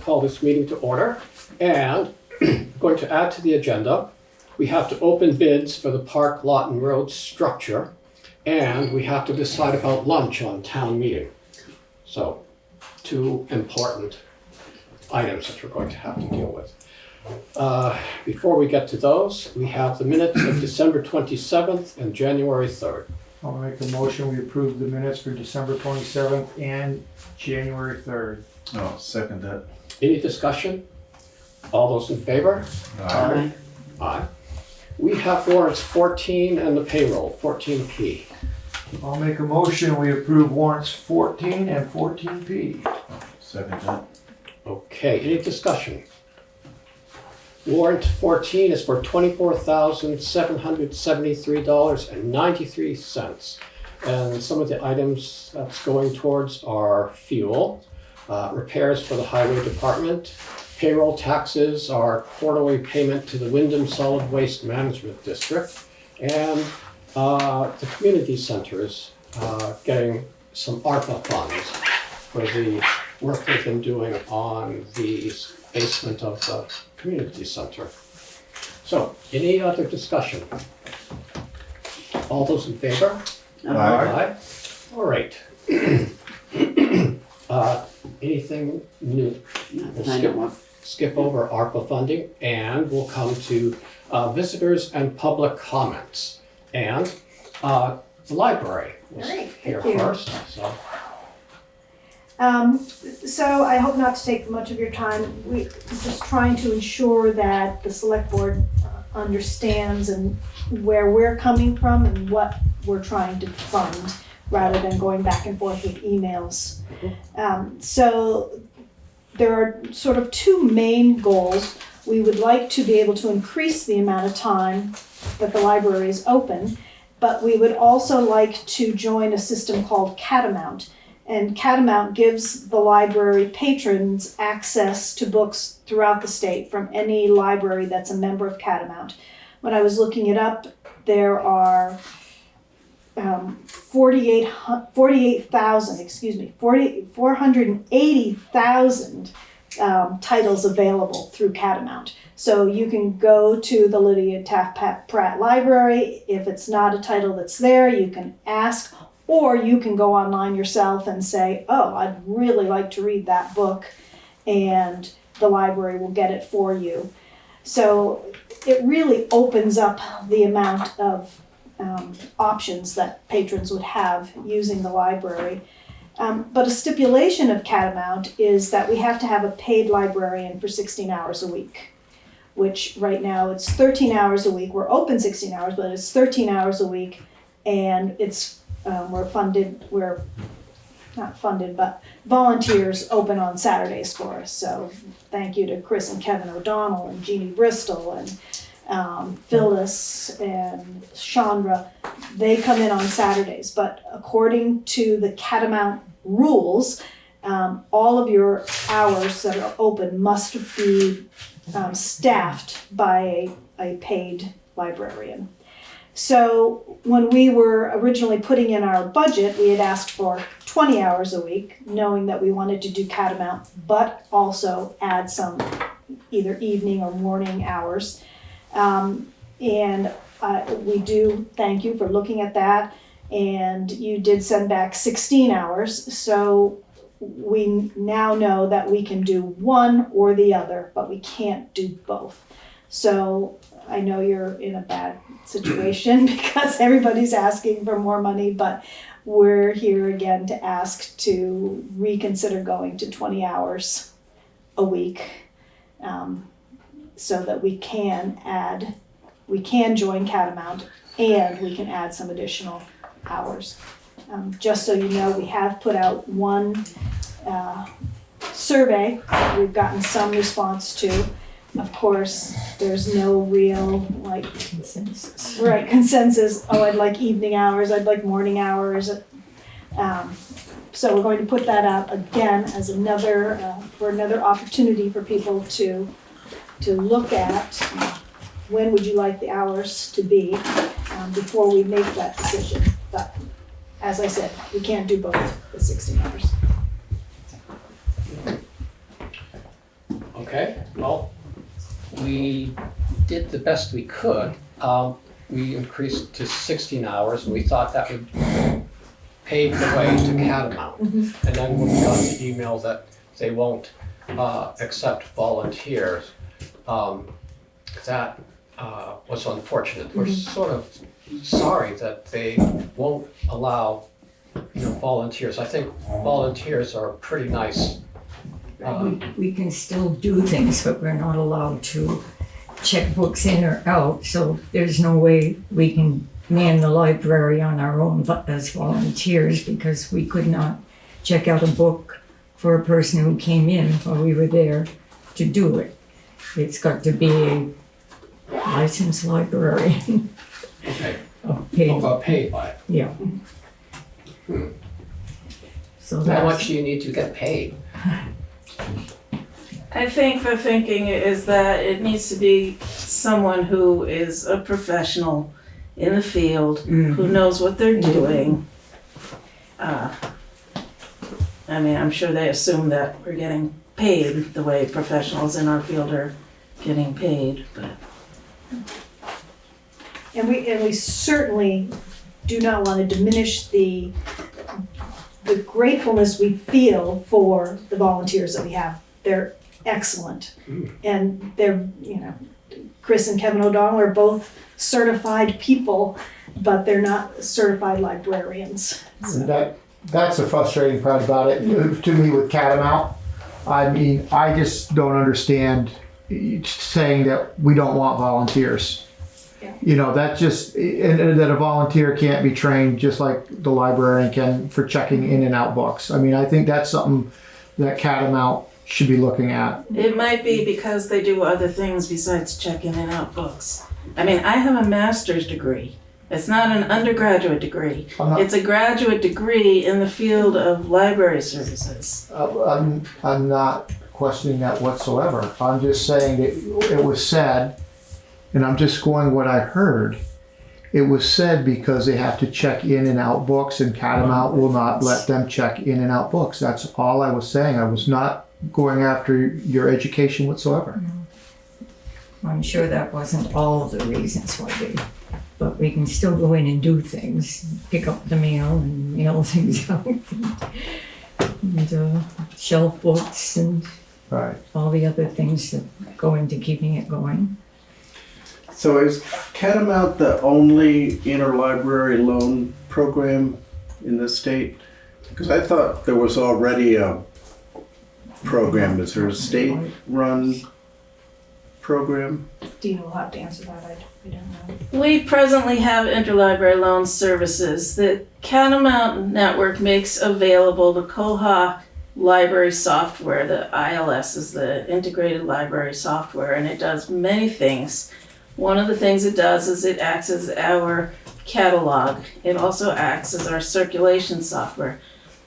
call this meeting to order. And going to add to the agenda, we have to open bids for the Park Lot and Road structure, and we have to decide about lunch on town meeting. So, two important items that we're going to have to deal with. Before we get to those, we have the minutes of December 27th and January 3rd. I'll make a motion, we approve the minutes for December 27th and January 3rd. I'll second that. Any discussion? All those in favor? Aye. Aye. We have warrants 14 and the payroll, 14P. I'll make a motion, we approve warrants 14 and 14P. Second that. Okay, any discussion? Warrant 14 is for $24,773.93. And some of the items that's going towards are fuel, repairs for the highway department, payroll taxes, our quarterly payment to the Wyndham Solid Waste Management District, and the community center is getting some ARPA funds for the work they've been doing on the basement of the community center. So, any other discussion? All those in favor? Aye. All right. Anything new? We'll skip over ARPA funding, and we'll come to visitors and public comments. And the library was Great, here thank you. first, so. So I hope not to take much of your time. We're just trying to ensure that the select board understands and where we're coming from and what we're trying to fund, rather than going back and forth with emails. So there are sort of two main goals. We would like to be able to increase the amount of time that the library is open, but we would also like to join a system called Catamount. And Catamount gives the library patrons access to books throughout the state from any library that's a member of Catamount. When I was looking it up, there are 480,000 titles available through Catamount. So you can go to the Lydia Taft Pratt Library. If it's not a title that's there, you can ask. Or you can go online yourself and say, oh, I'd really like to read that book, and the library will get it for you. So it really opens up the amount of options that patrons would have using the library. But a stipulation of Catamount is that we have to have a paid librarian for 16 hours a week, which right now it's 13 hours a week. We're open 16 hours, but it's 13 hours a week, and it's we're not funded, but volunteers open on Saturdays for us. So thank you to Chris and Kevin O'Donnell and Jeannie Bristol and Phyllis and Chandra. They come in on Saturdays, but according to the Catamount rules, all of your hours that are open must be staffed by a paid librarian. So when we were originally putting in our budget, we had asked for 20 hours a week, knowing that we wanted to do Catamount, but also add some either evening or morning hours. We do thank you for looking at that, and you did send back 16 hours, so we now know that we can do one or the other, but we can't do both. So I know you're in a bad situation because everybody's asking for more money, but we're here again to ask to reconsider going to 20 hours a week, so that we can join Catamount and we can add some additional hours. Just so you know, we have put out one survey we've gotten some response to. Of course, there's no real consensus. Right, consensus. Oh, I'd like evening hours. I'd like morning hours. So we're going to put that up again as another opportunity for people to look at when would you like the hours to be before we make that decision. But as I said, we can't do both the 16 hours. Okay, well, we did the best we could. We increased to 16 hours, and we thought that would pave the way to Catamount. And then we got the email that they won't accept volunteers. That was unfortunate. We're sort of sorry that they won't allow, volunteers. I think volunteers are pretty nice. We can still do things, but we're not allowed to check books in or out, so there's no way we can man the library on our own as volunteers, because we could not check out a book for a person who came in while we were there to do it. It's got to be a licensed librarian. Okay. Paid. By. Yeah. So How much do you need to get paid? I think the thinking is that it needs to be someone who is a professional in the field, who knows what they're doing. I'm sure they assume that we're getting paid the way professionals in our field are getting paid, but. And we certainly do not want to diminish the gratefulness we feel for the volunteers that we have. They're excellent. And they're, Chris and Kevin O'Donnell are both certified people, but they're not certified librarians. That's the frustrating part about it to me with Catamount. I mean, I just don't understand saying that we don't want volunteers. Yeah. That just, and that a volunteer can't be trained just like the librarian can for checking in and out books. I mean, I think that's something that Catamount should be looking at. It might be because they do other things besides check in and out books. I have a master's degree. It's not an undergraduate degree. It's a graduate degree in the field of library services. I'm not questioning that whatsoever. I'm just saying that it was said, and I'm just going what I heard. It was said because they have to check in and out books, and Catamount will not let them check in and out books. That's all I was saying. I was not going after your education whatsoever. I'm sure that wasn't all of the reasons why but we can still go in and do things, pick up the mail and mail things out, and shelf books and Right. all the other things that go into keeping it going. So is Catamount the only interlibrary loan program in the state? Because I thought there was already a program. Is there a state-run program? Dina will have to answer that. I don't know. We presently have interlibrary loan services. The Catamount Network makes available the Koha library software. The ILS is the integrated library software, and it does many things. One of the things it does is it acts as our catalog. It also acts as our circulation software.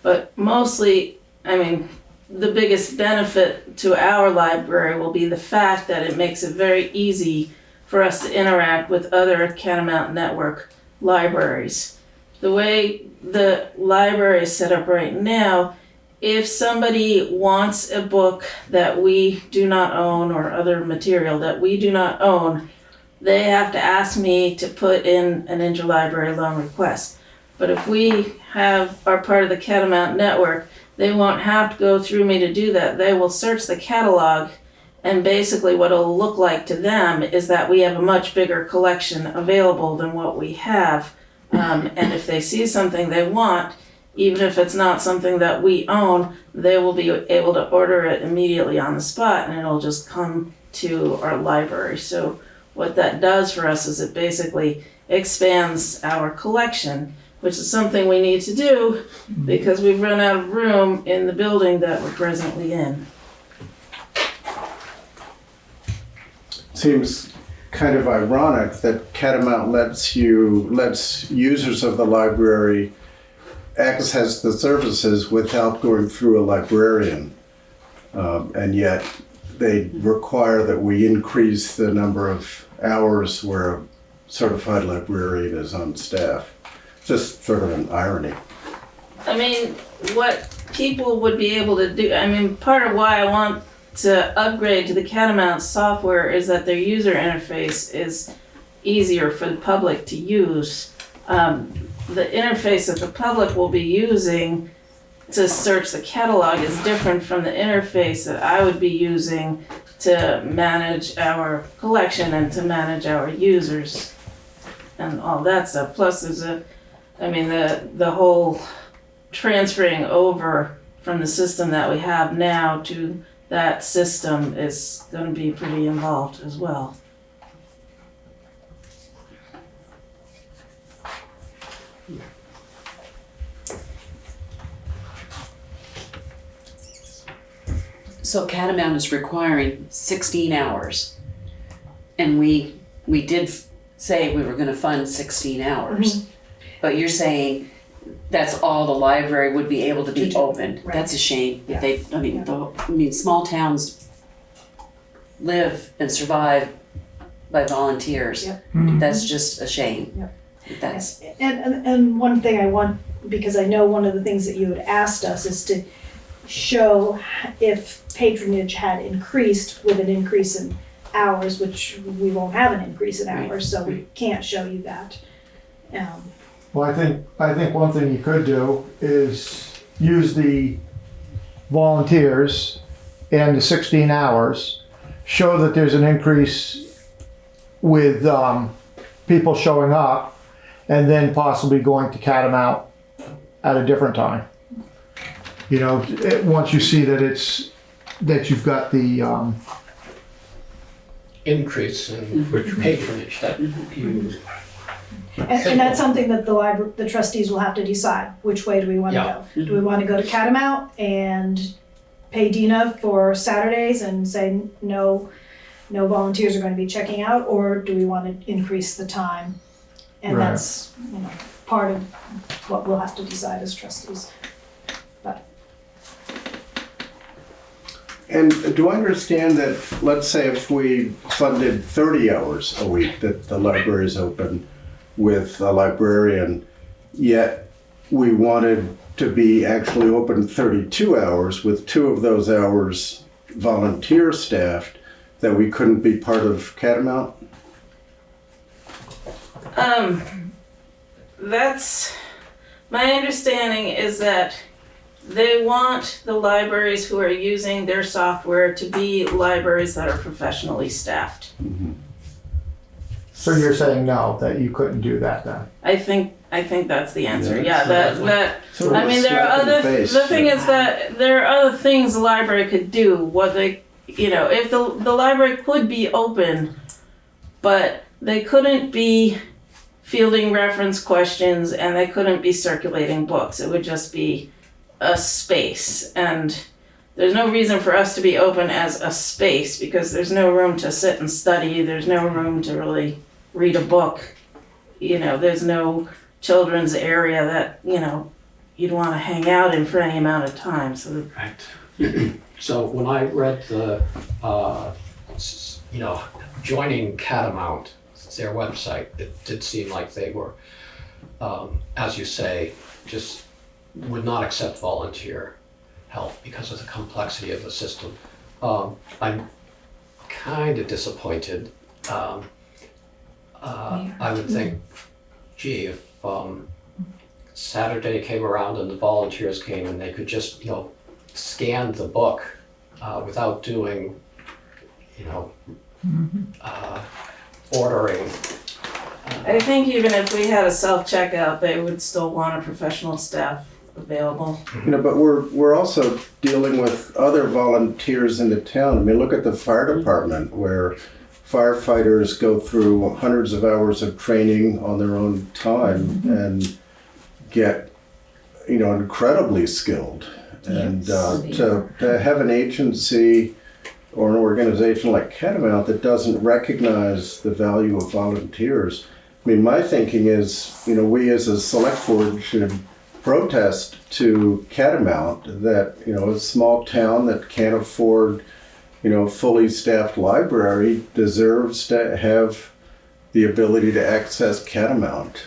But mostly, the biggest benefit to our library will be the fact that it makes it very easy for us to interact with other Catamount Network libraries. The way the library is set up right now, if somebody wants a book that we do not own or other material that we do not own, they have to ask me to put in an interlibrary loan request. But if we are part of the Catamount Network, they won't have to go through me to do that. They will search the catalog, and basically what it'll look like to them is that we have a much bigger collection available than what we have. And if they see something they want, even if it's not something that we own, they will be able to order it immediately on the spot, and it'll just come to our library. So what that does for us is it basically expands our collection, which is something we need to do because we've run out of room in the building that we're presently in. Seems kind of ironic that Catamount lets users of the library access the services without going through a librarian, and yet they require that we increase the number of hours where a certified librarian is on staff. Just sort of an irony. What people would be able to do, part of why I want to upgrade to the Catamount software is that their user interface is easier for the public to use. The interface that the public will be using to search the catalog is different from the interface that I would be using to manage our collection and to manage our users and all that stuff. Plus there's the whole transferring over from the system that we have now to that system is going to be pretty involved as well. So Catamount is requiring 16 hours. And we did say we were gonna fund 16 hours. But you're saying that's all the library would be able to be open. Right. That's a shame. Yeah. Small towns live and survive by volunteers. Yep. That's just a shame. Yep. That's, And one thing I want, because I know one of the things that you had asked us is to show if patronage had increased with an increase in hours, which we won't have an increase in hours, so we can't show you that. Well, I think one thing you could do is use the volunteers and the 16 hours, show that there's an increase with people showing up, and then possibly going to Catamount at a different time. You know, once you see that you've got the Increase in patronage that you. And that's something that the trustees will have to decide, which way do we want to go? Do we want to go to Catamount and pay Dina for Saturdays and say no volunteers are going to be checking out, or do we want to increase the time? And Right. that's, part of what we'll have to decide as trustees. And do I understand that, let's say if we funded 30 hours a week that the library is open with a librarian, yet we wanted to be actually open 32 hours with 2 of those hours volunteer staffed, that we couldn't be part of Catamount? That's my understanding is that they want the libraries who are using their software to be libraries that are professionally staffed. So you're saying no, that you couldn't do that then? I think that's the answer. Yeah, That Sort of I a mean, there are slap in the other. face. The thing is that there are other things the library could do. What they, if the library could be open, but they couldn't be fielding reference questions and they couldn't be circulating books. It would just be a space, and there's no reason for us to be open as a space because there's no room to sit and study. There's no room to really read a book. There's no children's area that you'd want to hang out in for any amount of time. So Right. So when I read the, joining Catamount, their website, it did seem like they were, as you say, just would not accept volunteer help because of the complexity of the system. I'm kind of disappointed. I would think, gee, if Saturday came around and the volunteers came and they could just, scan the book without doing, ordering. I think even if we had a self-checkout, they would still want a professional staff available. But we're also dealing with other volunteers in the town. I mean, look at the fire department where firefighters go through hundreds of hours of training on their own time and get, incredibly skilled. And to have an agency or an organization like Catamount that doesn't recognize the value of volunteers. I mean, my thinking is, we as a Selectboard should protest to Catamount that, a small town that can't afford, fully staffed library deserves to have the ability to access Catamount.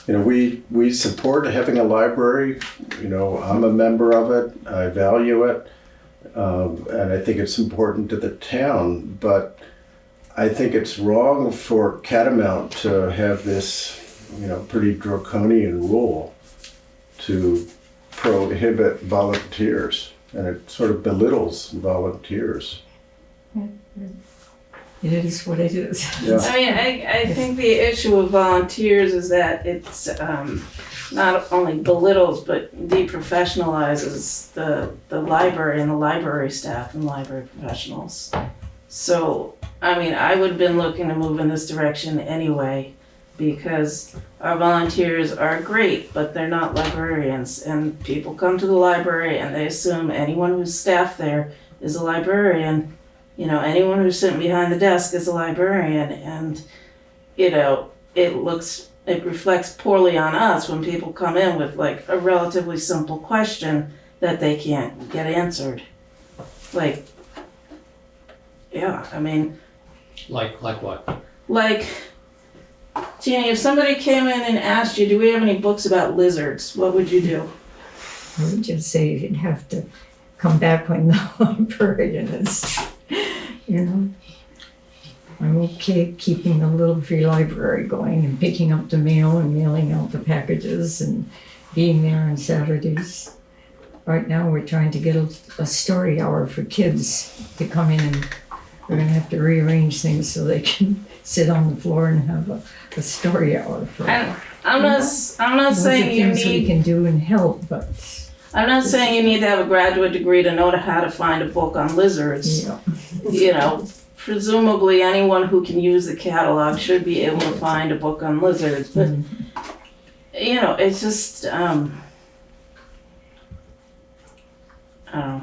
We support having a library. I'm a member of it. I value it. And I think it's important to the town, but I think it's wrong for Catamount to have this, pretty draconian rule to prohibit volunteers, and it sort of belittles volunteers. It is what it is. Yeah. I mean, I think the issue with volunteers is that it's not only belittles but deprofessionalizes the library and the library staff and library professionals. So, I mean, I would have been looking to move in this direction anyway, because our volunteers are great, but they're not librarians. And people come to the library and they assume anyone who's staffed there is a librarian. Anyone who's sitting behind the desk is a librarian, and, it reflects poorly on us when people come in with like a relatively simple question that they can't get answered. Like, yeah, I mean. Like what? Like, Jeannie, if somebody came in and asked you, do we have any books about lizards, what would you do? I would just say you'd have to come back when the librarian is, I'm okay keeping the little free library going and picking up the mail and mailing out the packages and being there on Saturdays. Right now, we're trying to get a story hour for kids to come in, and we're gonna have to rearrange things so they can sit on the floor and have a story hour for. I'm not saying you things we need. can do and help, but I'm not saying you need to have a graduate degree to know how to find a book on lizards. yeah. Presumably anyone who can use the catalog should be able to find a book on lizards. But it's just I don't know.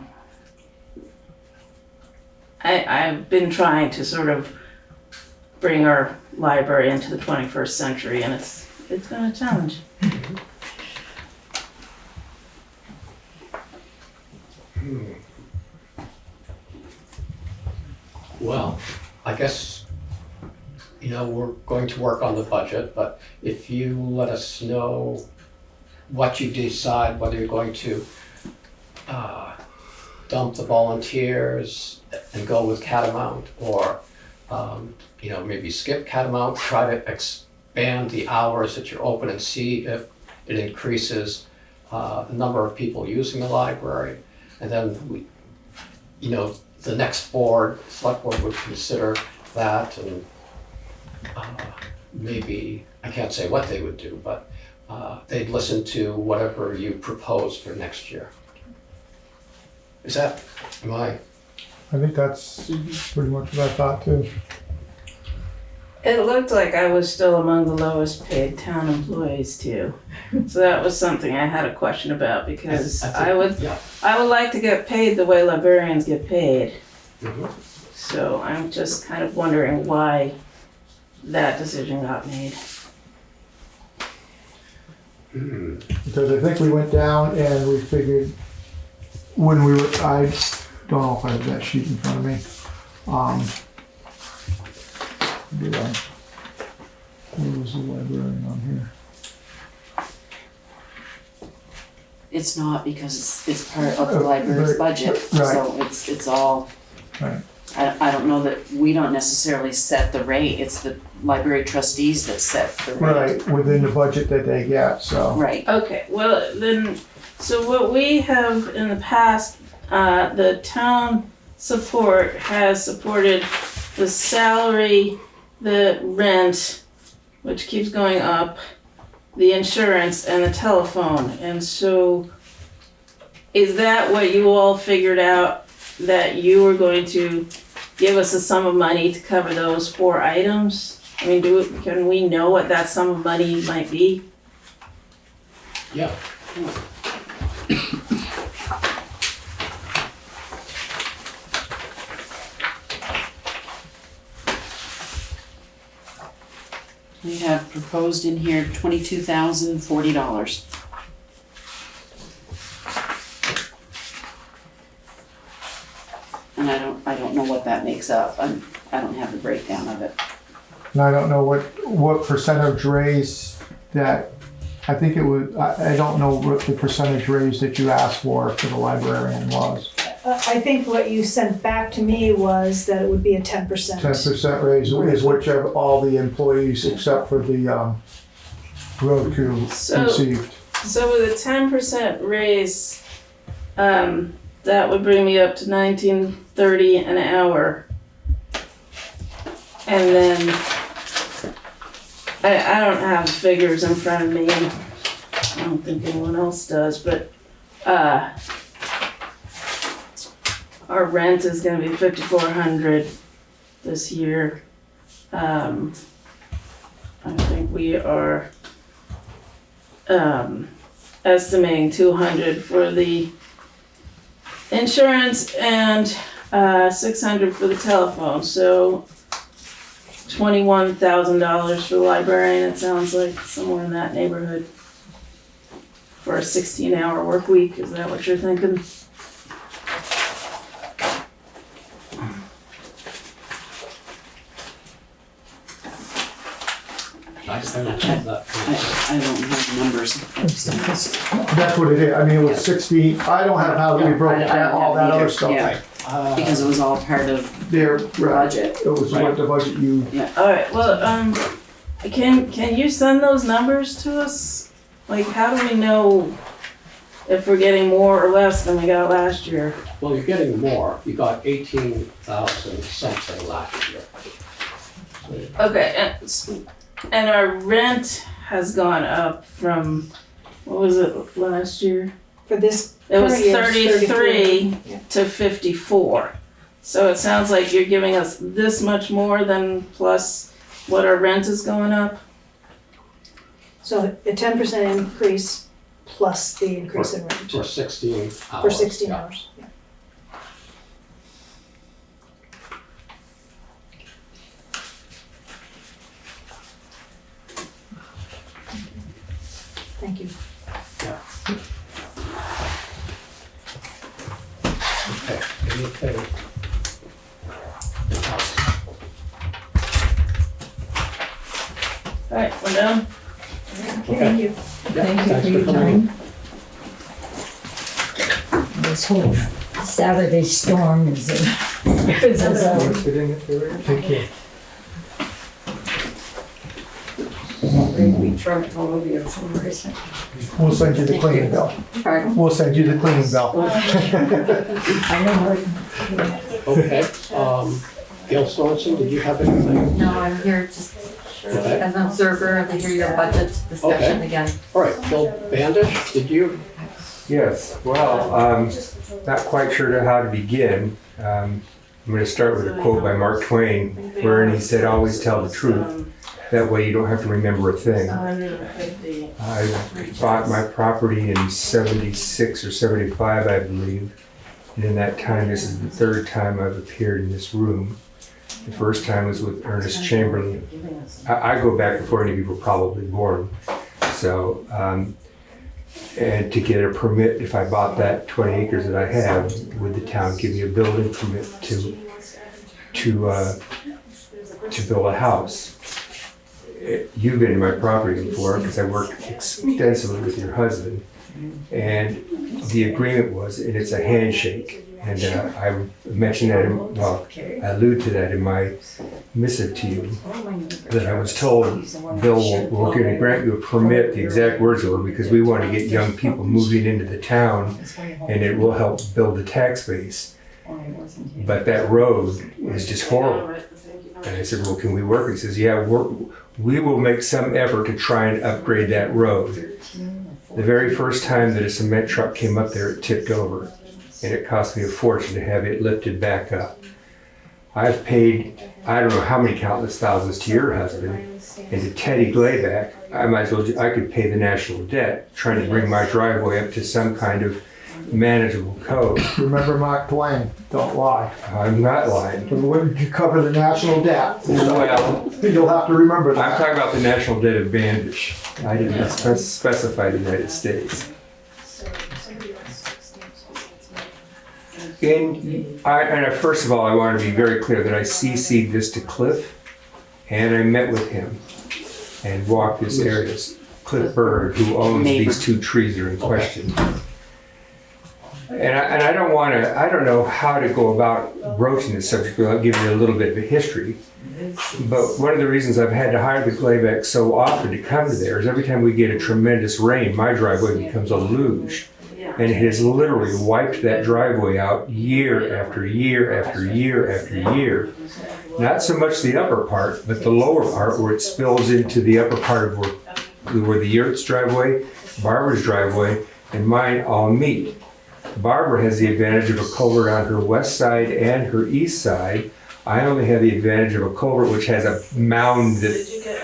I've been trying to sort of bring our library into the 21st century, and it's been a challenge. Well, I guess, we're going to work on the budget, but if you let us know what you decide, whether you're going to dump the volunteers and go with Catamount, or maybe skip Catamount, try to expand the hours that you're open and see if it increases the number of people using the library. And then the next board, Selectboard, would consider that, and maybe, I can't say what they would do, but they'd listen to whatever you propose for next year. I think that's pretty much what I thought too. It looked like I was still among the lowest paid town employees too. So that was something I had a question about, because I would like to get paid the way librarians get paid. Mm-hmm. So I'm just kind of wondering why that decision got made. Because I think we went down and we figured I don't know if I have that sheet in front of me. Where was the librarian on here? It's not, because it's part of the library's budget, right. so it's all. Right. I don't know that we don't necessarily set the rate, it's the library trustees that set the rate. Right, within the budget that they get, so. Right. Okay, well then, so what we have in the past, the town support has supported the salary, the rent, which keeps going up, the insurance, and the telephone. And so, is that what you all figured out, that you were going to give us a sum of money to cover those 4 items? I mean, can we know what that sum of money might be? Yeah. We have proposed in here $22,040. And I don't know what that makes up. I don't have the breakdown of it. And I don't know what percentage raise that, I think it was, I don't know what the percentage raise that you asked for the librarian was. I think what you sent back to me was that it would be a 10%. 10% raise is whichever all the employees except for the road crew So- received. So with a 10% raise, that would bring me up to $19.30 an hour. And then, I don't have the figures in front of me, and I don't think anyone else does, but, our rent is gonna be $5,400 this year. I think we are, estimating 200 for the insurance and 600 for the telephone, so $21,000 for the librarian, it sounds like, somewhere in that neighborhood. For a 16-hour work week, is that what you're thinking? I haven't had that. I don't have numbers. That's what it is. I mean, it was 60. I don't have how we broke I don't down all have that either. other stuff. Yeah, because it was all part of Their the budget. It was what the budget you. Alright, well, can you send those numbers to us? Like, how do we know if we're getting more or less than we got last year? Well, you're getting more. You got 18,000 something last year. Okay, and our rent has gone up from, what was it last year? For this It was current year, it's 33 Yeah. to 54. So it sounds like you're giving us this much more than plus what our rent is going up? So a 10% increase plus the increase in rent For 16 hours. for 16 yeah. hours. Yeah. Thank you. Okay, anything else? Alright, we're done? Thank you. Yeah, Thank you thanks for your coming. time. This whole Saturday storm is Take care. we trucked all over your floors. We'll send you the cleaning bill. Pardon? We'll send you the cleaning bill. I know what. Okay, Gail Sorensen, did you have anything? No, I'm here just Okay. as an observer to hear your budget discussion again. All right, Bill Bandish, did you? Yes, well, not quite sure how to begin. I'm going to start with a quote by Mark Twain, wherein he said, "Always tell the truth. That way you don't have to remember a thing." 150. I bought my property in 76 or 75, I believe. And in that time, this is the third time I've appeared in this room. The first time was with Ernest Chamberlain. I go back before any of you were probably born. So, and to get a permit, if I bought that 20 acres that I have, would the town give me a building permit to build a house? You've been in my property before because I worked extensively with your husband. And the agreement was, and it's a handshake. And I mentioned that, I allude to that in my missive to you, that I was told, Bill, we're going to grant you a permit, the exact words were, because we want to get young people moving into the town and it will help build the tax base. But that road is just horrible. And I said, well, can we work? He says, yeah, we will make some effort to try and upgrade that road. The very first time that a cement truck came up there, it tipped over. And it cost me a fortune to have it lifted back up. I've paid, I don't know how many countless thousands to your husband and to Teddy Glayback. I might as well, I could pay the national debt trying to bring my driveway up to some kind of manageable code. Remember Mark Twain, don't lie. I'm not lying. When you cover the national debt, Well, you'll have to remember I'm that. talking about the national debt of Bandish. I didn't specify the United States. First of all, I want to be very clear that I CC'd this to Cliff, and I met with him and walked this area. Cliff Berg, who owns these two trees that are in question. And I don't know how to go about broaching this subject without giving you a little bit of a history. But one of the reasons I've had to hire the Glayback so often to come to there is every time we get a tremendous rain, my driveway becomes a luge. And it has literally wiped that driveway out year after year after year after year. Not so much the upper part, but the lower part where it spills into the upper part of where the Yurt's driveway, Barbara's driveway, and mine all meet. Barbara has the advantage of a culvert on her west side and her east side. I only have the advantage of a culvert which has a mound that,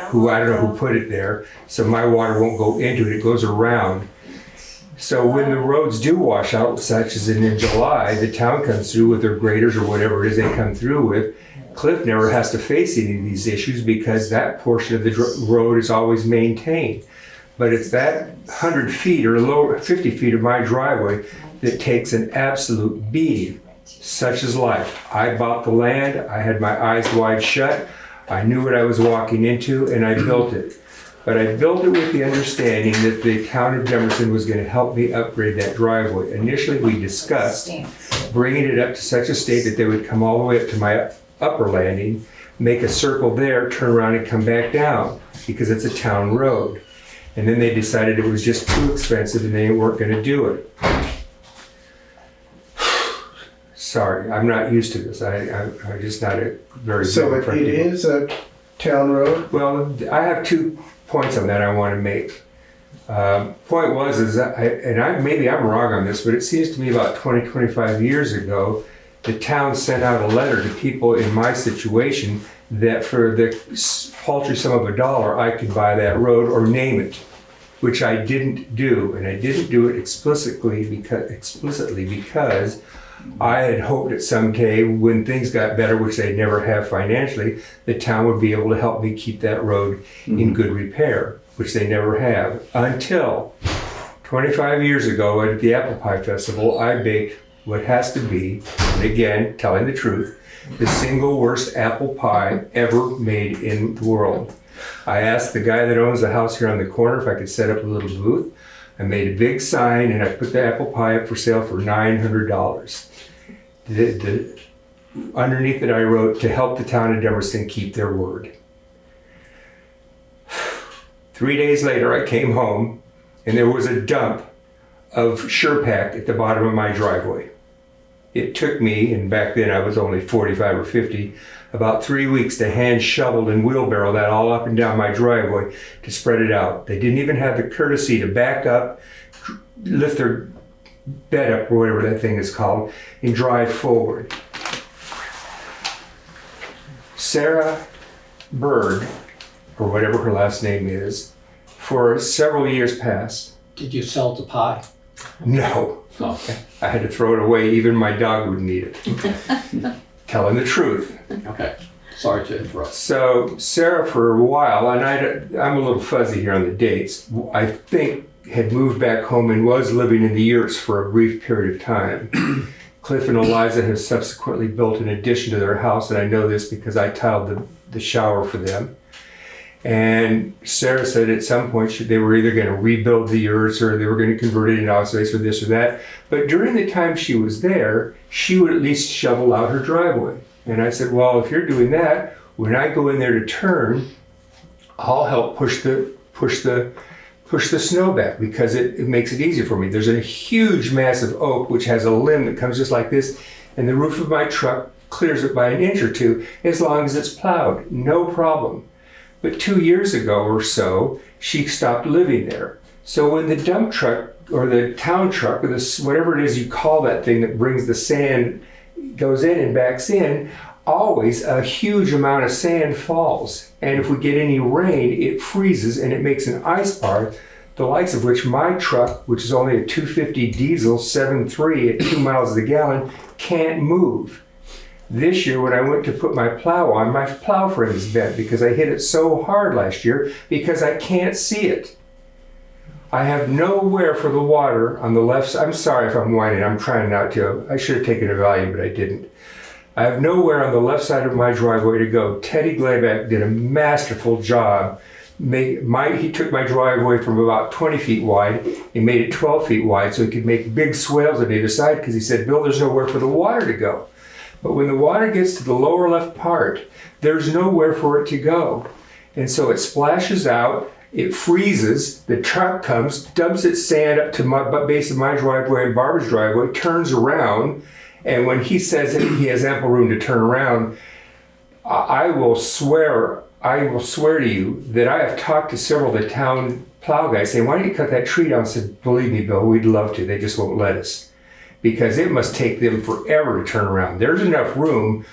I don't know who put it there, so my water won't go into it, it goes around. So when the roads do wash out, such as in July, the town comes through with their graders or whatever it is they come through with. Cliff never has to face any of these issues because that portion of the road is always maintained. But it's that 100 feet or lower 50 feet of my driveway that takes an absolute beating. Such is life. I bought the land, I had my eyes wide shut, I knew what I was walking into, and I built it. But I built it with the understanding that the town of Dummerston was going to help me upgrade that driveway. Initially, we discussed bringing it up to such a state that they would come all the way up to my upper landing, make a circle there, turn around and come back down, because it's a town road. And then they decided it was just too expensive and they weren't going to do it. Sorry, I'm not used to this. I'm just not a very So it is a town road? Well, I have 2 points on that I want to make. Point was, maybe I'm wrong on this, but it seems to me about 20, 25 years ago, the town sent out a letter to people in my situation that for the paltry sum of $1, I could buy that road or name it, which I didn't do. And I didn't do it explicitly because I had hoped that someday when things got better, which they never have financially, the town would be able to help me keep that road in good repair, which they never have. Until 25 years ago at the Apple Pie Festival, I baked what has to be, and again, telling the truth, the single worst apple pie ever made in the world. I asked the guy that owns the house here on the corner if I could set up a little booth. I made a big sign and I put the apple pie up for sale for $900. Underneath it I wrote, to help the town of Dummerston keep their word. 3 days later I came home and there was a dump of SurePack at the bottom of my driveway. It took me, and back then I was only 45 or 50, about 3 weeks to hand shovel and wheelbarrow that all up and down my driveway to spread it out. They didn't even have the courtesy to back up, lift their bed up or whatever that thing is called, and drive forward. Sarah Berg, or whatever her last name is, for several years past. Did you sell the pie? No. Okay. I had to throw it away. Even my dog wouldn't eat it. Telling the truth. Okay. Sorry to interrupt. So Sarah, for a while, and I'm a little fuzzy here on the dates, I think had moved back home and was living in the yurts for a brief period of time. Cliff and Eliza have subsequently built an addition to their house, and I know this because I tiled the shower for them. And Sarah said at some point they were either going to rebuild the yurts or they were going to convert it into office space or this or that. But during the time she was there, she would at least shovel out her driveway. And I said, well, if you're doing that, when I go in there to turn, I'll help push the snow back because it makes it easier for me. There's a huge, massive oak which has a limb that comes just like this, and the roof of my truck clears it by an inch or two as long as it's plowed. No problem. But 2 years ago or so, she stopped living there. So when the dump truck or the town truck or whatever it is you call that thing that brings the sand goes in and backs in, always a huge amount of sand falls. And if we get any rain, it freezes and it makes an ice bar, the likes of which my truck, which is only a 250 diesel 7.3 at 2 miles a gallon, can't move. This year, when I went to put my plow on, my plow frame is bent because I hit it so hard last year because I can't see it. I have nowhere for the water on the left side. I'm sorry if I'm whining. I'm trying not to. I should have taken a Valium, but I didn't. I have nowhere on the left side of my driveway to go. Teddy Glayback did a masterful job he took my driveway from about 20 feet wide and made it 12 feet wide so he could make big swales on either side because he said, Bill, there's nowhere for the water to go. But when the water gets to the lower left part, there's nowhere for it to go. And so it splashes out, it freezes, the truck comes, dumps its sand up to my base of my driveway and Barbara's driveway, turns around, and when he says that he has ample room to turn around, I will swear to you that I have talked to several of the town plow guys saying, why don't you cut that tree down? I said, believe me, Bill, we'd love to. They just won't let us. Because it must take them forever to turn around. There's enough room,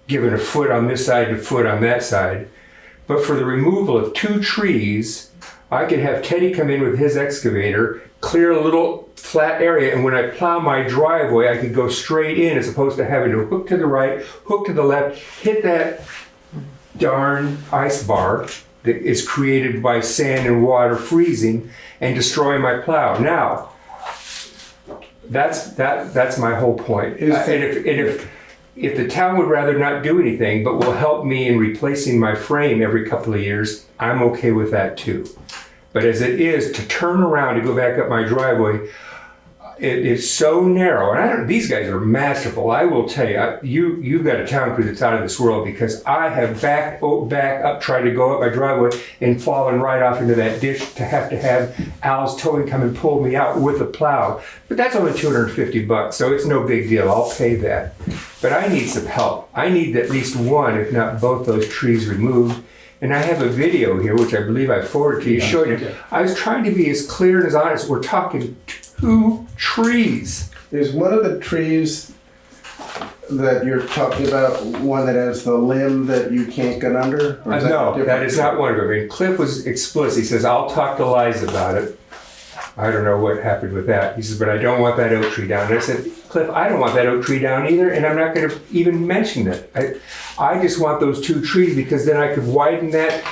given a foot on this side and a foot on that side. But for the removal of 2 trees, I could have Teddy come in with his excavator, clear a little flat area, and when I plow my driveway, I could go straight in as opposed to having to hook to the right, hook to the left, hit that darn ice bar that is created by sand and water freezing and destroying my plow. Now, that's my whole point. And if the town would rather not do anything but will help me in replacing my frame every couple of years, I'm okay with that too. But as it is, to turn around to go back up my driveway, it's so narrow. And these guys are masterful. I will tell you, you've got a town crew that's out of this world, because I have back up, tried to go up my driveway and fallen right off into that ditch to have Al's towing come and pull me out with a plow. But that's only $250, so it's no big deal. I'll pay that. But I need some help. I need at least one, if not both, those trees removed. And I have a video here, which I believe I forwarded to you, showing you. I was trying to be as clear and as honest. We're talking 2 trees. Is one of the trees that you're talking about one that has the limb that you can't get under? Or is No, that is not one of them. And Cliff was explicit. He says, I'll talk to Liza about it. I don't know what happened with that. He says, but I don't want that oak tree down. And I said, Cliff, I don't want that oak tree down either, and I'm not going to even mention it. I just want those 2 trees, because then I could widen that.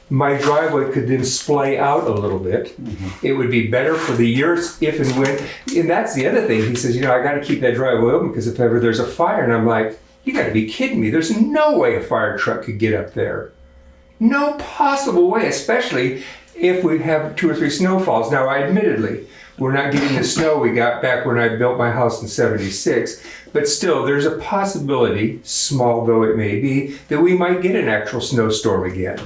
My driveway could then splay out a little bit. Mm-hmm. It would be better for the years if and when. And that's the other thing. He says, I got to keep that driveway open because if ever there's a fire. And I'm like, you got to be kidding me. There's no way a fire truck could get up there. No possible way, especially if we have 2 or 3 snowfalls. Now, admittedly, we're not getting the snow we got back when I built my house in '76, but still, there's a possibility, small though it may be, that we might get an actual snowstorm again.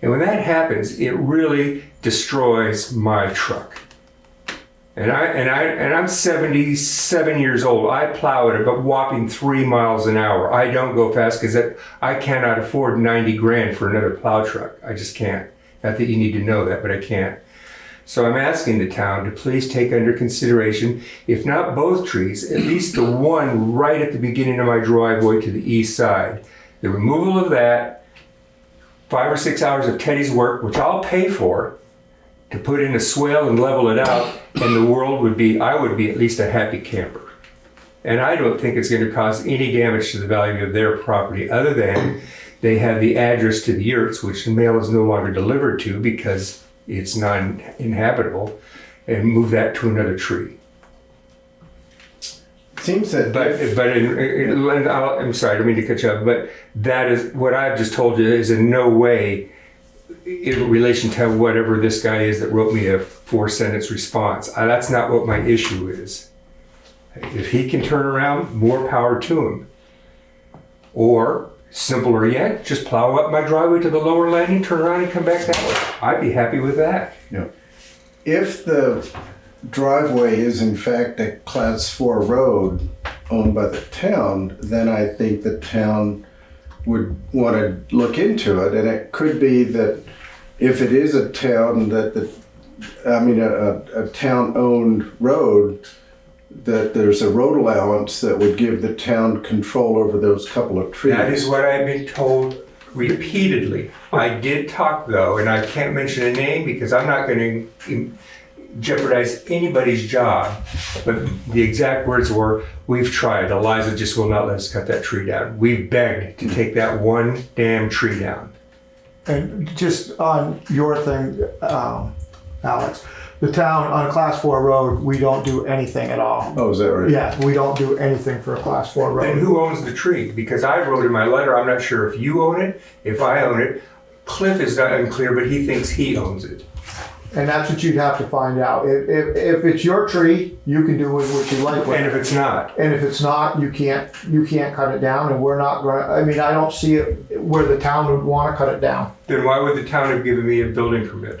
And when that happens, it really destroys my truck. And I'm 77 years old. I plow at about whopping 3 miles an hour. I don't go fast because I cannot afford 90 grand for another plow truck. I just can't. Not that you need to know that, but I can't. So I'm asking the town to please take under consideration, if not both trees, at least the one right at the beginning of my driveway to the east side. The removal of that, 5 or 6 hours of Teddy's work, which I'll pay for, to put in a swale and level it out, and I would be at least a happy camper. And I don't think it's going to cause any damage to the value of their property, other than they have the address to the yurts, which the mail is no longer delivered to because it's non-inhabitable, and move that to another tree. Seems that. I'm sorry, I don't mean to cut you off, but that is what I've just told you is in no way in relation to whatever this guy is that wrote me a 4-sentence response. That's not what my issue is. If he can turn around, more power to him. Or, simpler yet, just plow up my driveway to the lower landing, turn around and come back that way. I'd be happy with that. Yeah. If the driveway is in fact a class 4 road owned by the town, then I think the town would want to look into it. And it could be that if it is a town a town-owned road, that there's a road allowance that would give the town control over those couple of trees. That is what I've been told repeatedly. I did talk though, and I can't mention a name because I'm not going to jeopardize anybody's job, but the exact words were, we've tried, Eliza just will not let us cut that tree down. We've begged to take that one damn tree down. And just on your thing, Alex, the town on a class 4 road, we don't do anything at all. Oh, is that right? Yeah, we don't do anything for a class 4 road. Then who owns the tree? Because I wrote in my letter, I'm not sure if you own it, if I own it. Cliff is not unclear, but he thinks he owns it. And that's what you'd have to find out. If it's your tree, you can do with what you like with And if it. it's not, And if it's not, you can't cut it down, and we're not gonna, I mean, I don't see it where the town would wanna cut it down. then why would the town have given me a building permit?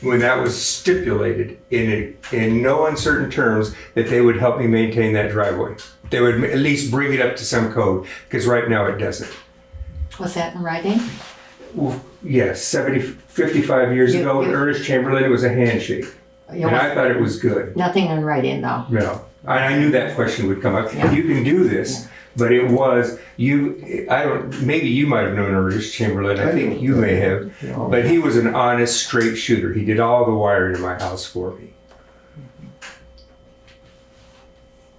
When that was stipulated in no uncertain terms that they would help me maintain that driveway. They would at least bring it up to some code, because right now it doesn't. Was that in writing? Yes, 55 years ago with Ernest Chamberlain, it was a handshake. And I thought it was good. Nothing in writing though. No, I knew that question would come up. Yeah. You can do this, but it was, maybe you might have known Ernest Chamberlain, I think you may have. But he was an honest, straight shooter. He did all the wiring in my house for me.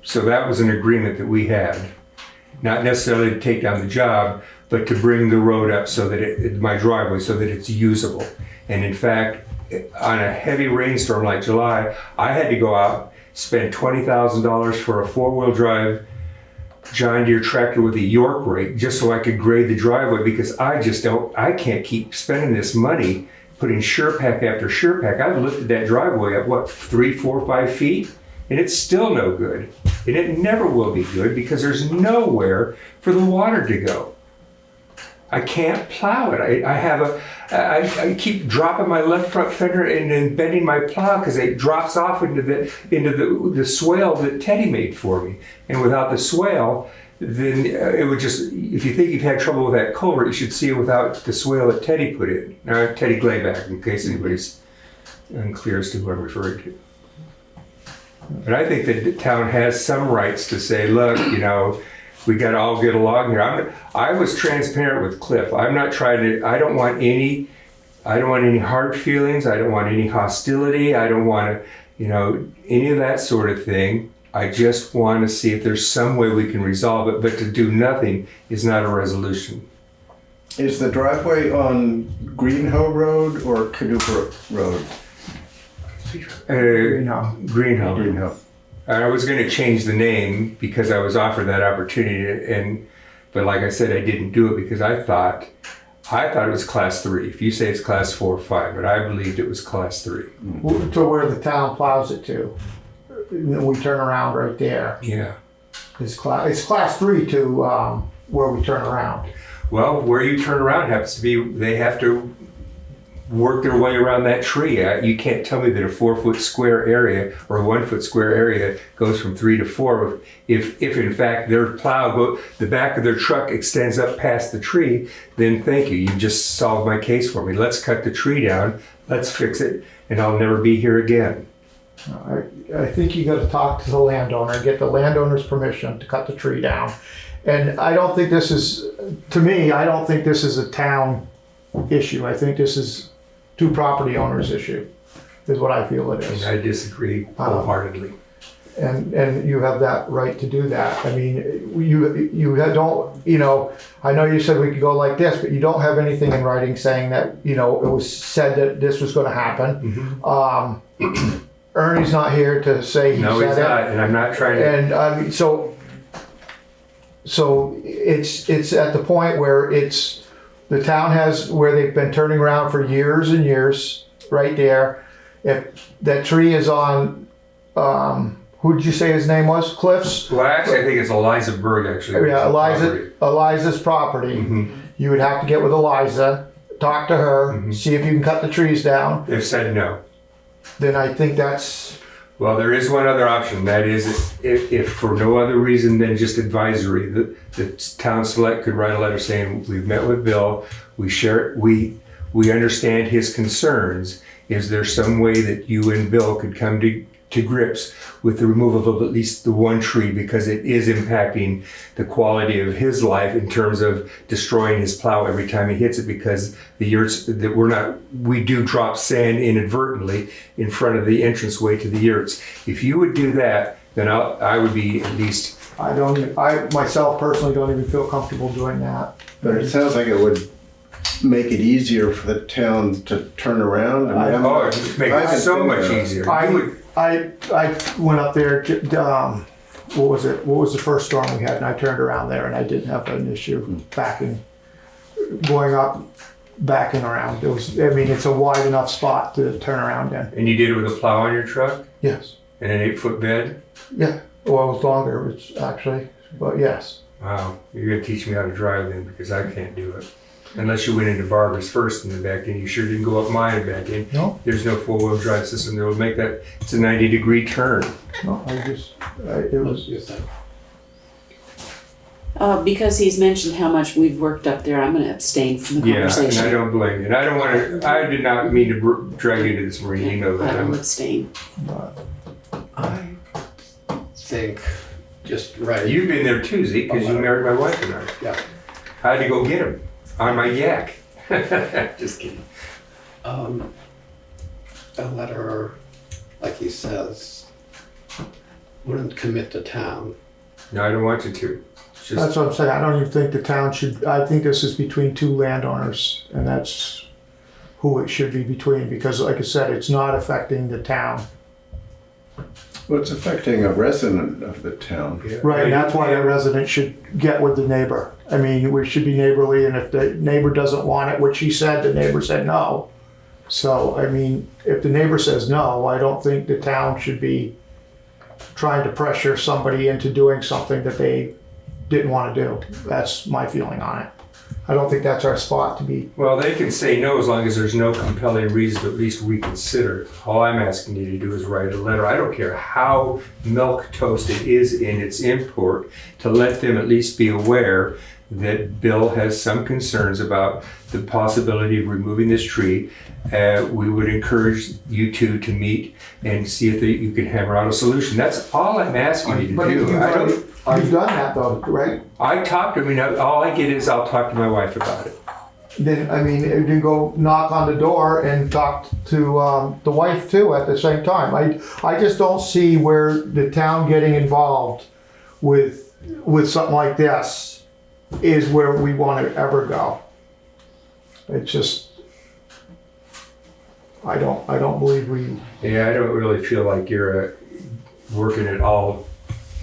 So that was an agreement that we had. Not necessarily to take down the job, but to bring the road up so that my driveway, so that it's usable. And in fact, on a heavy rainstorm like July, I had to go out, spend $20,000 for a 4-wheel drive John Deere tractor with a York rake just so I could grade the driveway, because I can't keep spending this money putting SurePack after SurePack. I've lifted that driveway up, 3, 4, 5 feet? And it's still no good. And it never will be good because there's nowhere for the water to go. I can't plow it. I keep dropping my left front fender and then bending my plow because it drops off into the swale that Teddy made for me. And without the swale, then it would just, if you think you've had trouble with that culvert, you should see it without the swale that Teddy put in. Now, Teddy Glayback, in case anybody's unclear as to who I'm referring to. But I think that the town has some rights to say, look, we got to all get along here. I was transparent with Cliff. I'm not trying to. I don't want any hard feelings. I don't want any hostility. I don't want to, any of that sort of thing. I just want to see if there's some way we can resolve it. But to do nothing is not a resolution. Is the driveway on Greenhoe Road or Canoe Brook Road? Greenhoe. I was going to change the name because I was offered that opportunity, but like I said, I didn't do it because I thought it was class 3. If you say it's class 4 or 5, but I believed it was class 3. To where the town plows it to. And then we turn around right there. Yeah. It's class 3 to where we turn around. Well, where you turn around happens to be, they have to work their way around that tree. You can't tell me that a 4-foot square area or a 1-foot square area goes from 3 to 4. If in fact their plow, the back of their truck extends up past the tree, then thank you. You just solved my case for me. Let's cut the tree down. Let's fix it, and I'll never be here again. I think you got to talk to the landowner, get the landowner's permission to cut the tree down. And I don't think this is, to me, I don't think this is a town issue. I think this is 2 property owners' issue, is what I feel it is. And I disagree wholeheartedly. And you have that right to do that. I mean, you don't, I know you said we could go like this, but you don't have anything in writing saying that, it was said that this was going to happen. Mm-hmm. Ernie's not here to say he said it. No, he's not, and I'm not trying to. And I mean, so it's at the point where the town has, where they've been turning around for years and years, right there. If that tree is on, who did you say his name was? Cliff's? Well, actually, I think it's Eliza Berg, actually. Yeah, Eliza's property. Mm-hmm. You would have to get with Eliza, talk to her, see if you can cut the trees down. They've said no. Then I think that's... Well, there is one other option. That is, if for no other reason than just advisory, the town select could write a letter saying, we've met with Bill, we understand his concerns. Is there some way that you and Bill could come to grips with the removal of at least the one tree, because it is impacting the quality of his life in terms of destroying his plow every time he hits it, because the yurts that we do drop sand inadvertently in front of the entranceway to the yurts. If you would do that, then I would be at least... I myself personally don't even feel comfortable doing that. But it sounds like it would make it easier for the town to turn around. It would make it so much easier. I went up there, what was it? What was the first storm we had? And I turned around there and I didn't have an issue going up backing around. It's a wide enough spot to turn around in. And you did it with a plow on your truck Yes. and an 8-foot bed? Yeah. Well, it was longer, it's actually, but yes. Wow, you're gonna teach me how to drive then, because I can't do it. Unless you went into Barbara's first and then back in. You sure didn't go up mine and back in. No. There's no 4-wheel drive system that will make that. It's a 90-degree turn. No, it was. Because he's mentioned how much we've worked up there, I'm gonna abstain from the Yeah, and conversation. I don't blame you. And I don't want to. I did not mean to drag you into this, Marie. You know I that. will abstain. I think just right. You've been there too, Zeke, because you married my wife and I. Yeah. I had to go get him on my yak. Just kidding. A letter, like he says, wouldn't commit the town. No, I don't want you to. It's just, That's what I'm saying. I don't even think the town should, I think this is between two landowners, and that's who it should be between, because like I said, it's not affecting the town. Well, it's affecting a resident of the town. yeah. Right, and that's why a resident should get with the neighbor. I mean, we should be neighborly, and if the neighbor doesn't want it, which he said, the neighbor said no. So, I mean, if the neighbor says no, I don't think the town should be trying to pressure somebody into doing something that they didn't want to do. That's my feeling on it. I don't think that's our spot to be. Well, they can say no as long as there's no compelling reason to at least reconsider. All I'm asking you to do is write a letter. I don't care how milquetoast it is in its import, to let them at least be aware that Bill has some concerns about the possibility of removing this tree. We would encourage you two to meet and see if you can hammer out a solution. That's all I'm asking you to But do. you've done that though, right? I talked to him, all I get is I'll talk to my wife about it. Then, I mean, you can go knock on the door and talk to the wife too at the same time. I just don't see where the town getting involved with something like this is where we want to ever go. It's just, I don't believe we. Yeah, I don't really feel like you're working at all,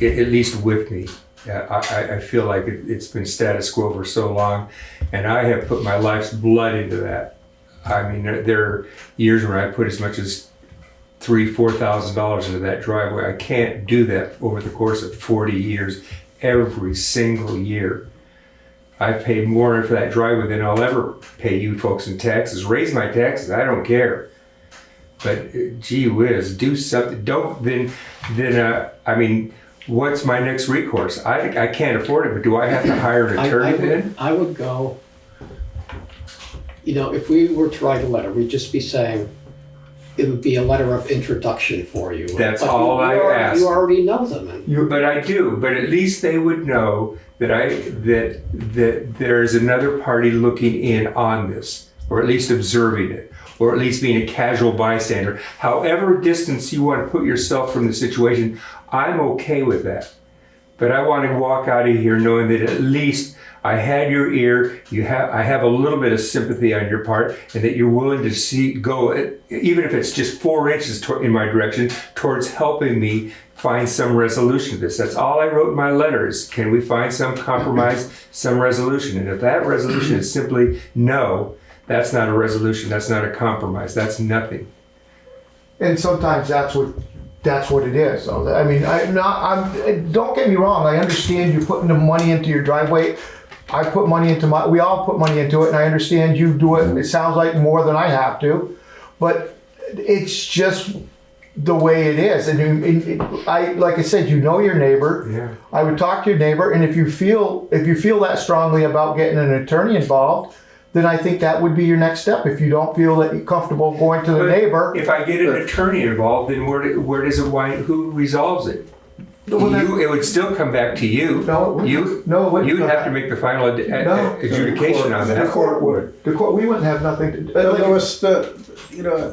at least with me. I feel like it's been status quo for so long, and I have put my life's blood into that. I mean, there are years when I put as much as $3,000-4,000 into that driveway. I can't do that over the course of 40 years, every single year. I've paid more for that driveway than I'll ever pay you folks in taxes. Raise my taxes, I don't care. But gee whiz, do something. Don't then. I mean, what's my next recourse? I can't afford it, but do I have to hire an attorney then? I would go. If we were to write a letter, we'd just be saying it would be a letter of introduction for you. That's But all I ask. You already know them. And But I do. But at least they would know that there is another party looking in on this, or at least observing it, or at least being a casual bystander. However distance you want to put yourself from the situation, I'm okay with that. But I want to walk out of here knowing that at least I had your ear. I have a little bit of sympathy on your part, and that you're willing to go, even if it's just 4 inches in my direction, towards helping me find some resolution to this. That's all I wrote in my letters. Can we find some compromise, some resolution? And if that resolution is simply no, that's not a resolution. That's not a compromise. That's nothing. And sometimes that's what it is. So I mean, don't get me wrong. I understand you putting the money into your driveway. I put money into we all put money into it, and I understand you do it. It sounds like more than I have to, but it's just the way it is. And like I said, your neighbor. Yeah. I would talk to your neighbor, and if you feel that strongly about getting an attorney involved, then I think that would be your next step. If you don't feel that you're comfortable going to the neighbor. If I get an attorney involved, then where does it wind? Who resolves it? Well, It would still come back to you. No, it wouldn't. You'd have to make the final adjudication on that. The court would. The court, we wouldn't have nothing to do.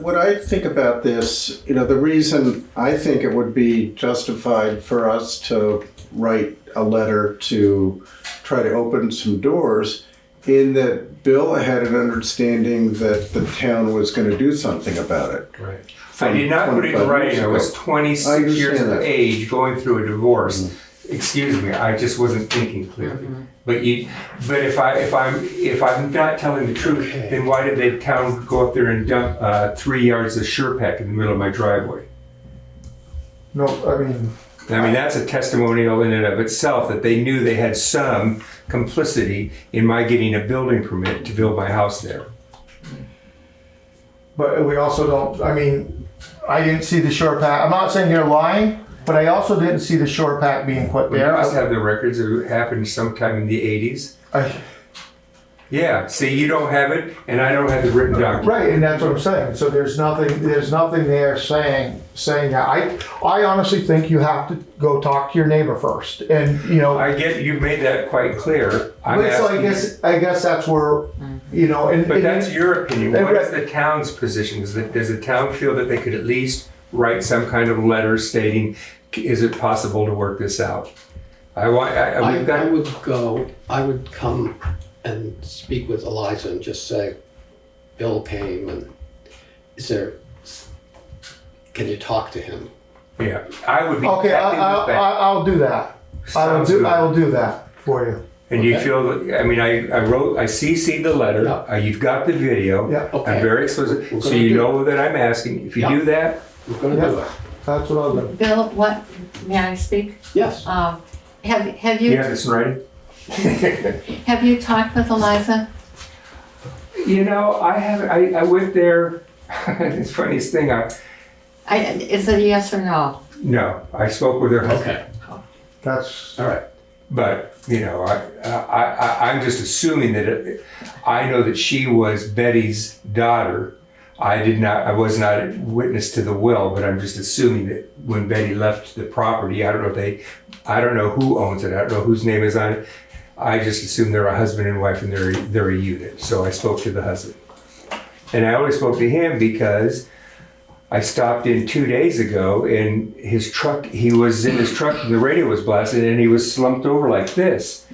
What I think about this, the reason I think it would be justified for us to write a letter to try to open some doors, in that Bill had an understanding that the town was going to do something about it. Right. I did not put it in writing. I was 26 years of age, going through a divorce. excuse me, I just wasn't thinking clearly. But if I'm not telling the truth, Okay. then why did the town go up there and dump 3 yards of sure pack in the middle of my driveway? No, I mean, That's a testimonial in and of itself that they knew they had some complicity in my getting a building permit to build my house there. but we also don't, I mean, I didn't see the shore pack. I'm not saying you're lying, but I also didn't see the shore pack being put You there. must have the records. It happened sometime in the 80s. Yeah, see, you don't have it, and I don't have the written document. Right, and that's what I'm saying. So there's nothing there saying that. I honestly think you have to go talk to your neighbor first. And, you know, I get you've made that quite clear. I'm but so asking, I guess that's where, you know, and. but that's your opinion. and- What is the town's position? Does the town feel that they could at least write some kind of letter stating, is it possible to work this out? I would come and speak with Eliza and just say, Bill came and can you talk to him? Yeah, I would be Okay, happy with that. I'll do that. Sounds good. I will do that for you. And you Okay. feel that, I CC'd the letter, Yeah. You've got the video. Yeah. Okay. I'm very explicit, We're so gonna you do know that I'm asking. If you Yeah. do that, We're gonna do Yeah. it. That's what I'll do. Bill, what, may I speak? Yes. Have you you, have this in writing? have you talked with Eliza? You know, I haven't, I went there, it's the funniest thing, Is it a yes or no? no, I spoke with her husband. Okay, That's, all right. But, you know, I'm just assuming that I know that she was Betty's daughter. I was not a witness to the will, but I'm just assuming that when Betty left the property, I don't know who owns it, I don't know whose name is on it. I just assume they're a husband and wife and they're a unit. So I spoke to the husband. And I only spoke to him because I stopped in 2 days ago and he was in his truck and the radio was blasting and he was slumped over like this.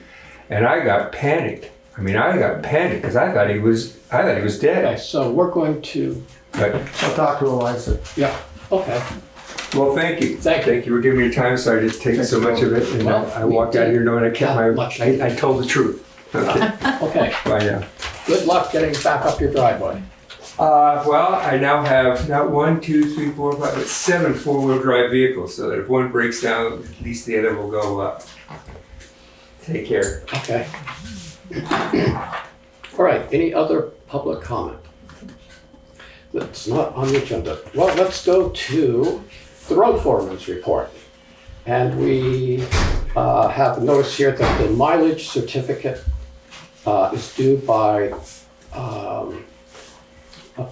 And I got panicked. Because I thought he was dead. Okay, so we're going to, But, I'll talk to Eliza. yeah, okay. well, thank you. Thank you. Thank you for giving me your time. Sorry to take so much of it. And Well, I walked we out here knowing I kept have much. I told the truth. Okay, Okay, bye now. good luck getting back up your driveway. Well, I now have not 1, 2, 3, 4, 5, but 7 four-wheel drive vehicles, so that if one breaks down, at least the other will go up. Take care. Okay. All right, any other public comment? That's not on the agenda. Well, let's go to the road foreman's report. And we have a notice here that the mileage certificate is due by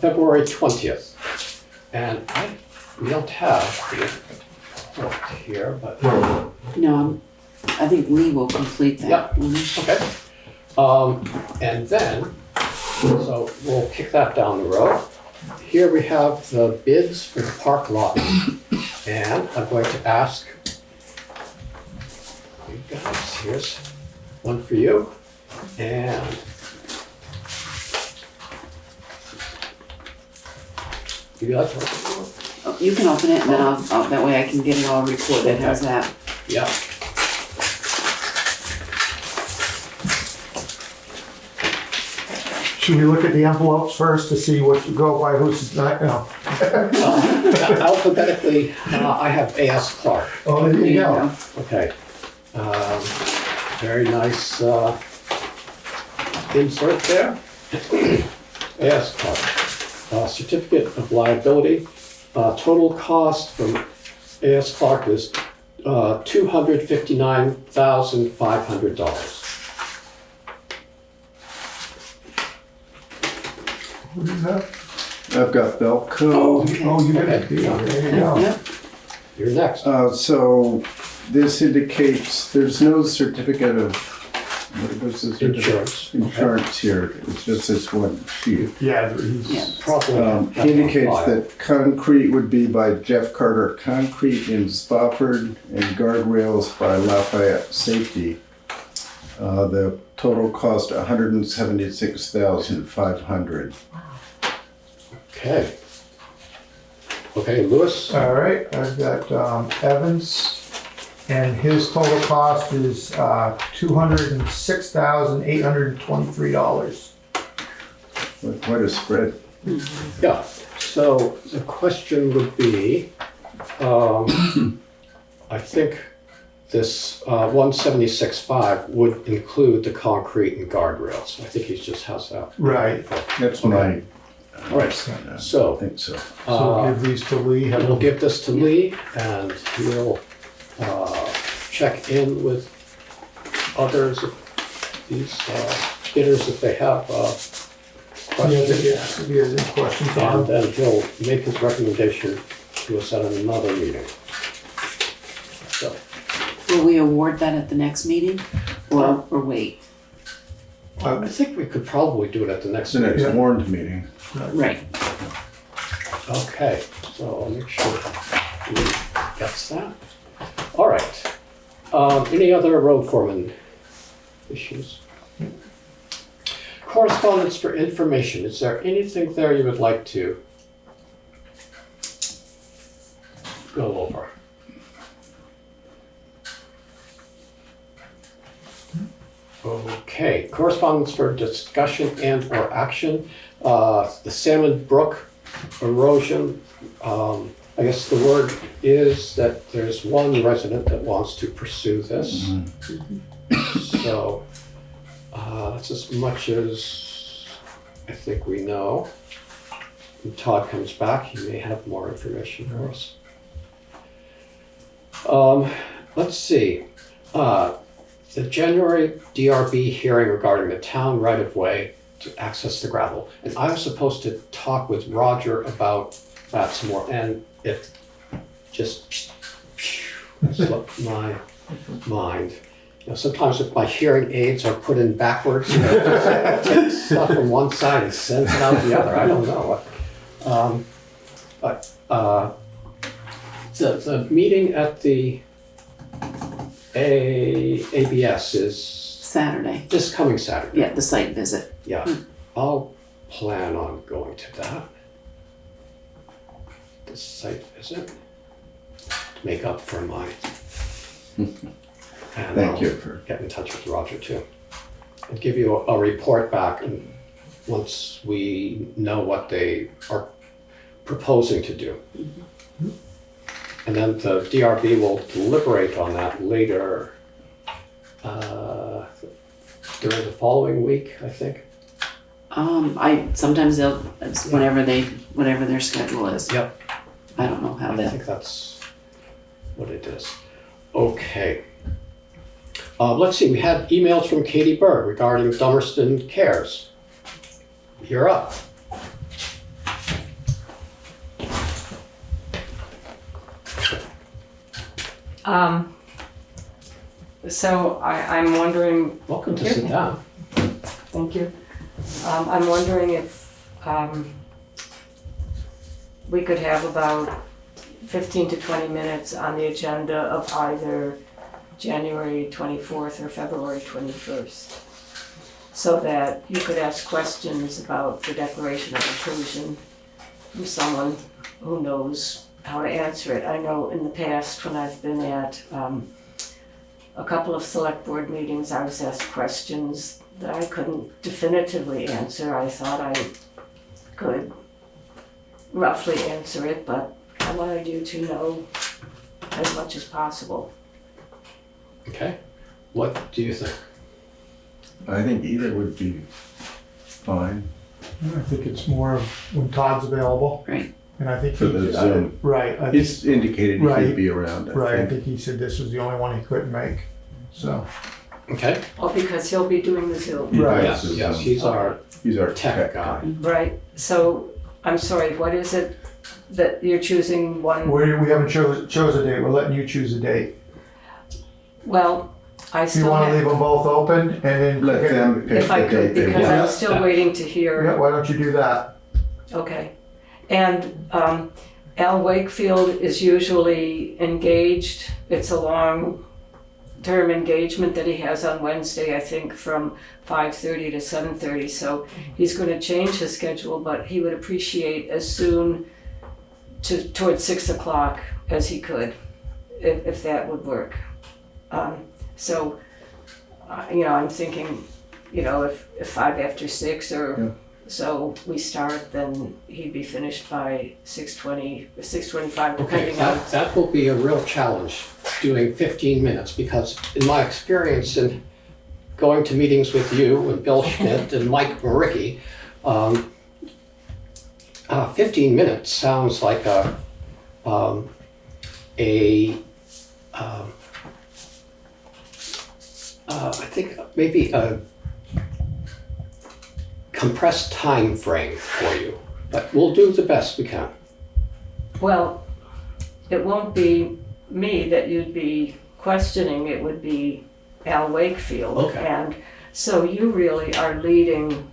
February 20th. And we don't have the report here, but, No, I think we will complete that. Yep. Mhm. okay. And then, so we'll kick that down the road. Here we have the bids for the park lot. And I'm going to ask you guys, here's one for you. And do you like to open it? Oh, you can open it and then that way I can get it all recorded. How's that? Yeah. Should we look at the envelopes first to see what to go by, who's not, no? Alphabetically, I have A.S. Clark. Oh, there you go. Okay. Very nice insert there. A.S. Clark. Certificate of liability. Total cost from A.S. Clark is $259,500. What is that? I've got Belco. Oh, you got Okay. it. There you go. Yep. You're next. So this indicates there's no certificate of, what was the certificate? Insurance. Insurance here, it's just this one sheet. Yeah, Yeah. he's, Probably. Indicates that concrete would be by Jeff Carter Concrete in Spofford and guardrails by Lafayette Safety. The total cost $176,500. Okay. Okay, Lewis. all right, I've got Evans, And his total cost is $206,823. Quite a spread. Yeah, so the question would be, I think this 176.5 would include the concrete and guardrails. I think he just has that. Right. That's my, All right, I so think so. So give these to Lee. have we'll him- give this to Lee and he'll check in with others, these bidders if they have questions. Yes, if he has any questions on And it. then he'll make his recommendation to us at another meeting. So, Will we award that at the next meeting or wait? I think we could probably do it at the next It's the next meeting. warrant meeting. Right. Okay, so I'll make sure he gets that. All right. Any other road foreman issues? Correspondence for information. Is there anything there you would like to go over? Okay, correspondence for discussion and or action. The Salmon Brook erosion. I guess the word is that there's one resident that wants to pursue this. So that's as much as I think we know. When Todd comes back, he may have more information for us. Let's see. The January DRB hearing regarding the town right-of-way to access the gravel. And I was supposed to talk with Roger about that some more, and it just slipped my mind. You know, sometimes if my hearing aids are put in backwards, you know, it takes stuff from one side and sends it out the other. I don't know. The meeting at the ABS is Saturday. this coming Saturday. Yeah, the site visit. Yeah, I'll plan on going to that. The site visit to make up for my. And Thank I'll you for, get in touch with Roger too. And give you a report back and once we know what they are proposing to do. And then the DRB will deliberate on that later, during the following week, I think. Sometimes they'll, it's whatever their schedule is. Yep. I don't know how I that. think that's what it is. Okay. Let's see, we had emails from Catie Berg regarding Dummerston Cares. You're up. So I'm wondering, Welcome to sit down. thank you. I'm wondering if we could have about 15 to 20 minutes on the agenda of either January 24th or February 21st. So that you could ask questions about the declaration of inclusion from someone who knows how to answer it. I know in the past when I've been at a couple of select board meetings, I was asked questions that I couldn't definitively answer. I thought I could roughly answer it, but I wanted you to know as much as possible. Okay. What do you think? I think either would be fine I think it's more of when Todd's available. Right. And I think for the Zoom. right. I think, He's indicated Right. he'd be around, I right. I think. think he said this was the only one he couldn't make. So Okay. Oh, because he'll be doing the Zoom. Right. Yes, yes, he's our He's our tech guy. Right, so, I'm sorry, what is it that you're choosing one? we haven't chose a date. We're letting you choose a date. Well, I If you still want to leave have, them both open and then Let them pick if I the could, date they because want. I'm still waiting to hear. Yeah, why don't you do that? Okay. And Al Wakefield is usually engaged. It's a long-term engagement that he has on Wednesday, I think, from 5:30 to 7:30. So he's going to change his schedule, but he would appreciate as soon towards 6 o'clock as he could, if that would work. So, I'm thinking, if 5 after 6 or so we start, then he'd be finished by 6:20 or 6:25, Okay, depending on. that will be a real challenge, doing 15 minutes, because in my experience in going to meetings with you and Bill Schmidt and Mike Maricki, 15 minutes sounds like I think maybe a compressed time frame for you, but we'll do the best we can. Well, it won't be me that you'd be questioning, it would be Al Wakefield. Okay. And so you really are leading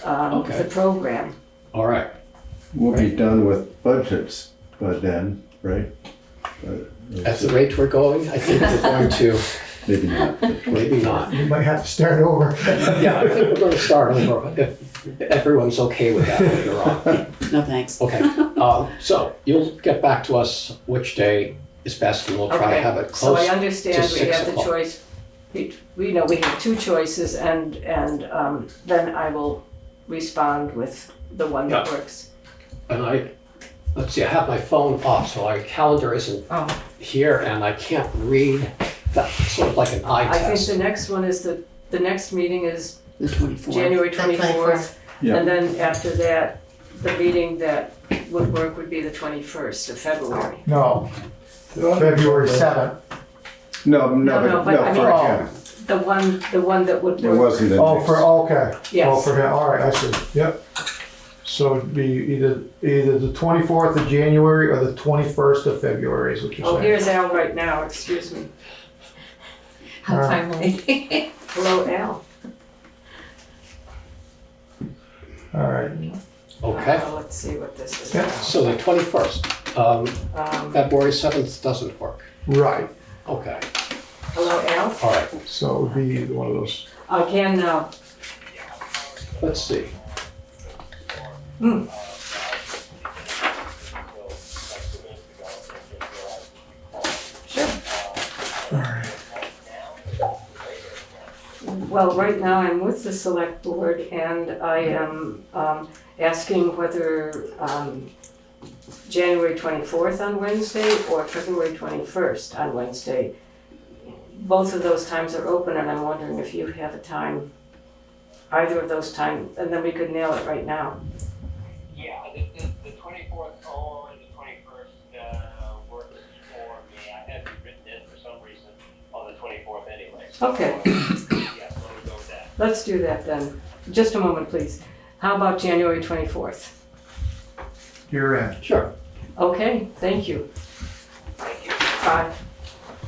Okay. the program. All right. We'll be done with budgets by then, right? At the rate we're going, I think we're going to, Maybe not. maybe not. You might have to start over. Yeah, I think we're going to start over if everyone's okay with that later on. No thanks. Okay, so you'll get back to us which day is best, and we'll try to have it So close. I understand to we 6 have the o'clock. choice, we have 2 choices and then I will respond with the one that Yeah. works. And let's see, I have my phone off, so my calendar isn't Oh. here, and I can't read. That's sort of like an eye I think test. the next one is the next meeting is The 24th. January The 24th. Yeah. And then after that, the meeting that would work would be the 21st of February. No, February 7th. No, No, but I mean- for him. The one that would It work. wasn't the Oh, next. okay. Oh, Yes. for him, all right, I see, yep. So it'd be either the 24th of January or the 21st of February is what you're Oh, saying. here's Al right now, excuse me. How timely. Hello, Al. All right, Okay, Let's see what this is. Yeah. so the 21st, February 7th doesn't work. right, Okay, Hello, Al. all right, so it would be one of those. I can now. let's see. All right. Well, right now I'm with the select board and I am asking whether January 24th on Wednesday or February 21st on Wednesday. Both of those times are open and I'm wondering if you have a time, either of those times, and then we could nail it right now. Yeah, the 24th or the 21st works for me. I had it written in for some reason on the 24th anyway. So, Okay. yeah, let me go with that. Let's do that then. Just a moment, please. How about January 24th? You're in. Sure, Okay, thank you. Thank you. Bye.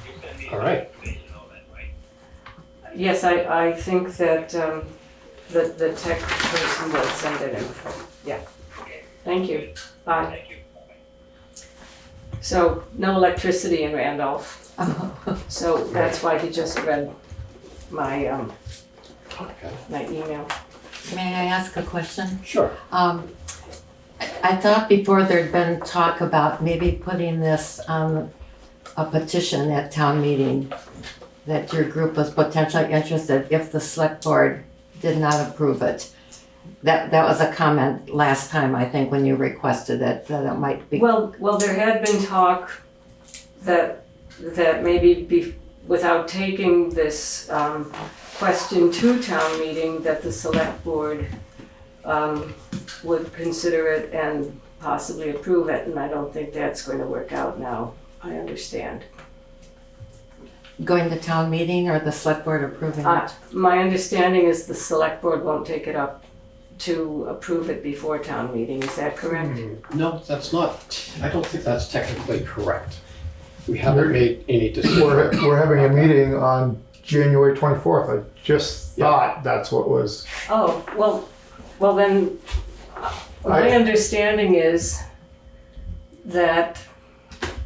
You send me all right. information on that, right? Yes, I think that the tech person will send it info. Yeah. Okay, Thank you. Bye. thank you. So, no electricity in Randolph. So that's why he just read my, Okay, my email. May I ask a question? sure. I thought before there'd been talk about maybe putting this on a petition at town meeting, that your group was potentially interested if the select board did not approve it. That was a comment last time, I think, when you requested it, that it might be. Well, there had been talk that maybe without taking this question to town meeting, that the select board would consider it and possibly approve it, and I don't think that's going to work out now. I understand. Going to town meeting or the select board approving it? My understanding is the select board won't take it up to approve it before town meeting, is that correct? No, that's not, I don't think that's technically correct. We haven't made any decision. We're having a meeting on January 24th. I just thought that's what was. Oh, well then, my understanding is that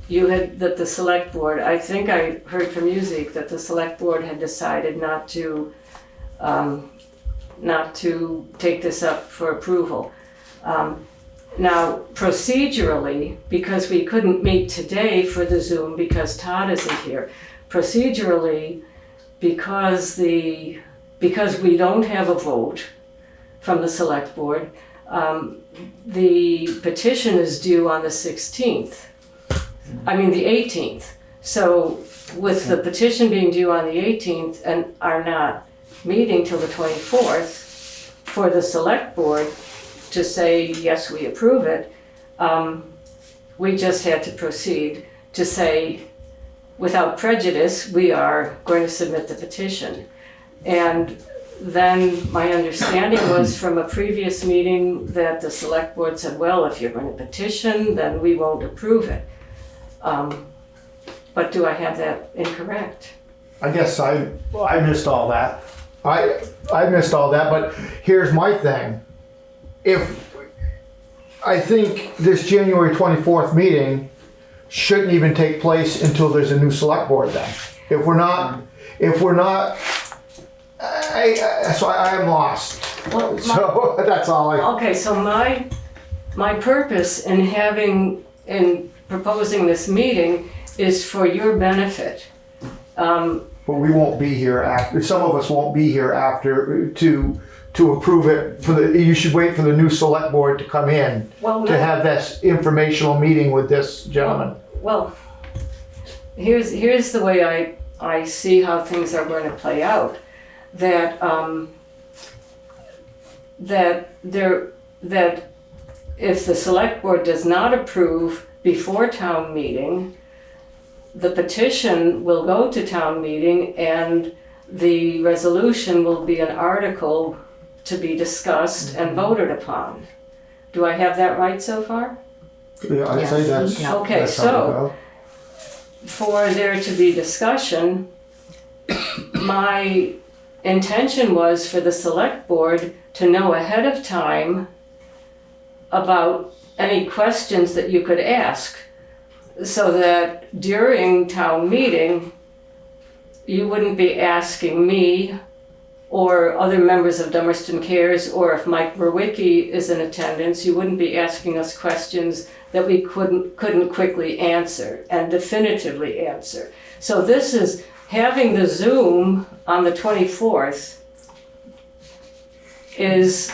that the select board, I think I heard from you, Zeke, that the select board had decided not to take this up for approval. Now, procedurally, because we couldn't meet today for the Zoom because Todd isn't here, procedurally, because we don't have a vote from the select board, the petition is due on the 16th. I mean, the 18th. So with the petition being due on the 18th and are not meeting till the 24th for the select board to say, yes, we approve it, we just had to proceed to say, without prejudice, we are going to submit the petition. And then my understanding was from a previous meeting that the select board said, well, if you're going to petition, then we won't approve it. But do I have that incorrect? I guess I missed all that. I missed all that, but here's my thing. I think this January 24th meeting shouldn't even take place until there's a new select board then. If we're not, so I am lost. Well, So that's all okay, so my purpose in proposing this meeting is for your benefit. But we won't be here after, some of us won't be here after to approve it you should wait for the new select board to come in to have this informational meeting with this gentleman. Well, here's the way I see how things are going to play out. That if the select board does not approve before town meeting, the petition will go to town meeting and the resolution will be an article to be discussed and voted upon. Do I have that right so far? Yeah, I'd say that's. Yeah. Okay, that's how so for there to be discussion, my intention was for the select board to know ahead of time about any questions that you could ask, so that during town meeting, you wouldn't be asking me or other members of Dummerston Cares, or if Mike Berwicki is in attendance, you wouldn't be asking us questions that we couldn't quickly answer and definitively answer. So this is having the Zoom on the 24th is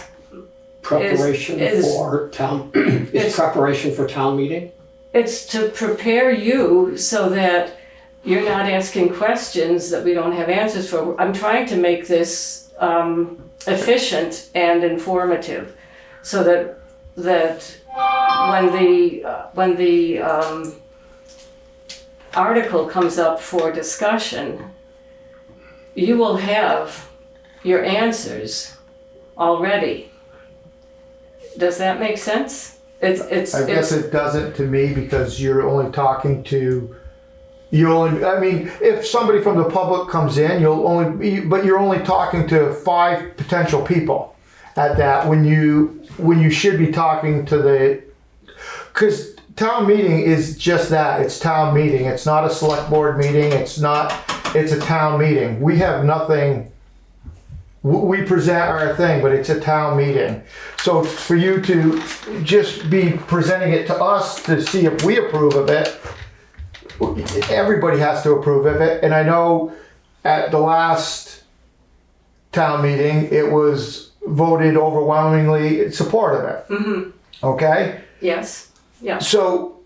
Preparation for town, is preparation for town meeting? it's to prepare you so that you're not asking questions that we don't have answers for. I'm trying to make this efficient and informative, so that when the article comes up for discussion, you will have your answers already. Does that make sense? I guess it doesn't to me, because you're only talking to, if somebody from the public comes in, you're only talking to 5 potential people at that, when you should be talking to because town meeting is just that, it's town meeting. It's not a select board meeting, it's a town meeting. We have nothing, we present our thing, but it's a town meeting. So for you to just be presenting it to us to see if we approve of it, everybody has to approve of it. And I know at the last town meeting, it was voted overwhelmingly in support of it. Mm-hmm. Okay? Yes. Yeah. So,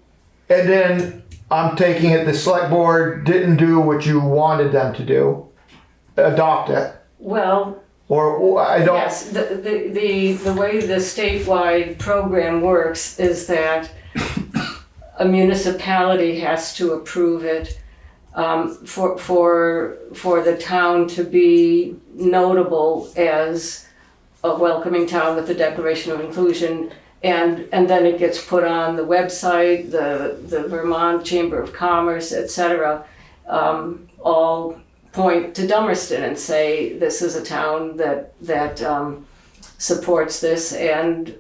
and then I'm taking it, the select board didn't do what you wanted them to do, adopt it. Well, Or I don't. yes, the way the statewide program works is that a municipality has to approve it for the town to be notable as a welcoming town with the Declaration of Inclusion, and then it gets put on the website, the Vermont Chamber of Commerce, etc. All point to Dummerston and say this is a town that supports this, and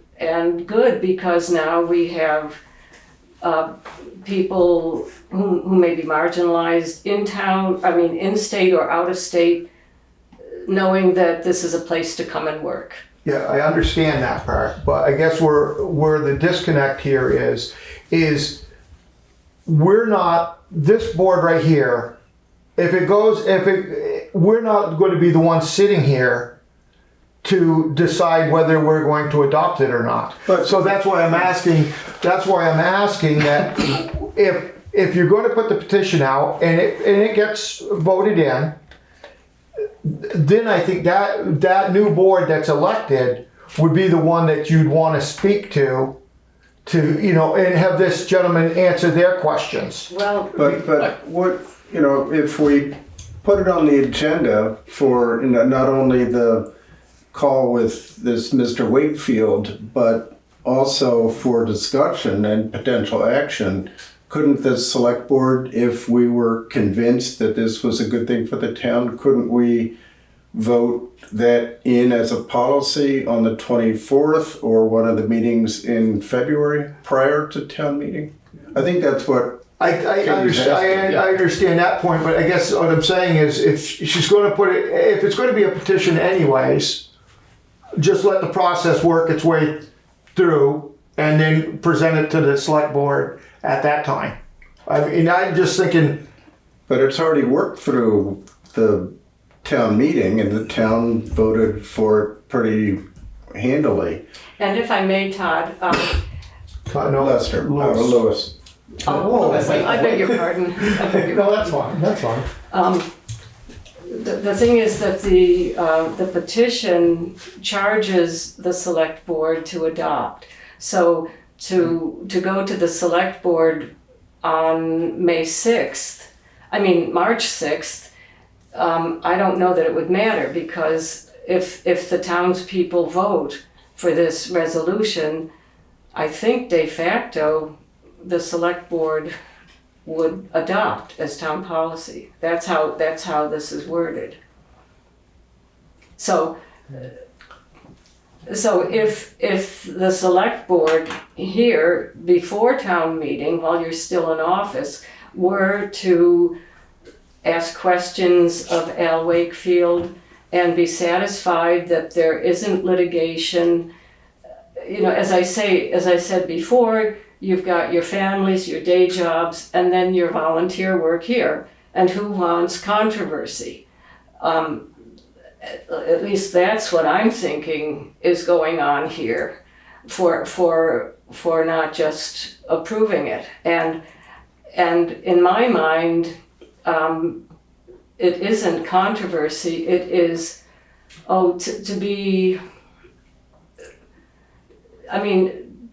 good, because now we have people who may be marginalized in town, in state or out of state, knowing that this is a place to come and work. Yeah, I understand that part, but I guess where the disconnect here is we're not, this board right here, we're not going to be the ones sitting here to decide whether we're going to adopt it or not. But- So that's why I'm asking that if you're going to put the petition out and it gets voted in, then I think that new board that's elected would be the one that you'd want to speak to, and have this gentleman answer their questions. Well, But what, if we put it on the agenda for not only the call with this Mr. Wakefield, but also for discussion and potential action, couldn't the select board, if we were convinced that this was a good thing for the town, couldn't we vote that in as a policy on the 24th or one of the meetings in February prior to town meeting? I think that's what I understand that point, but I guess what I'm saying is if it's going to be a petition anyways, just let the process work its way through and then present it to the select board at that time. I mean, I'm just thinking. But it's already worked through the town meeting and the town voted for it pretty handily. and if I may, Todd, Lester, Lewis. I beg your pardon. No, that's fine. That's fine. The thing is that the petition charges the select board to adopt. So to go to the select board on March 6th, I don't know that it would matter, because if the townspeople vote for this resolution, I think de facto the select board would adopt as town policy. That's how this is worded. So if the select board here before town meeting, while you're still in office, were to ask questions of Al Wakefield and be satisfied that there isn't litigation, as I said before, you've got your families, your day jobs, and then your volunteer work here. And who wants controversy? At least that's what I'm thinking is going on here for not just approving it. And in my mind, it isn't controversy. It is, to be, I mean,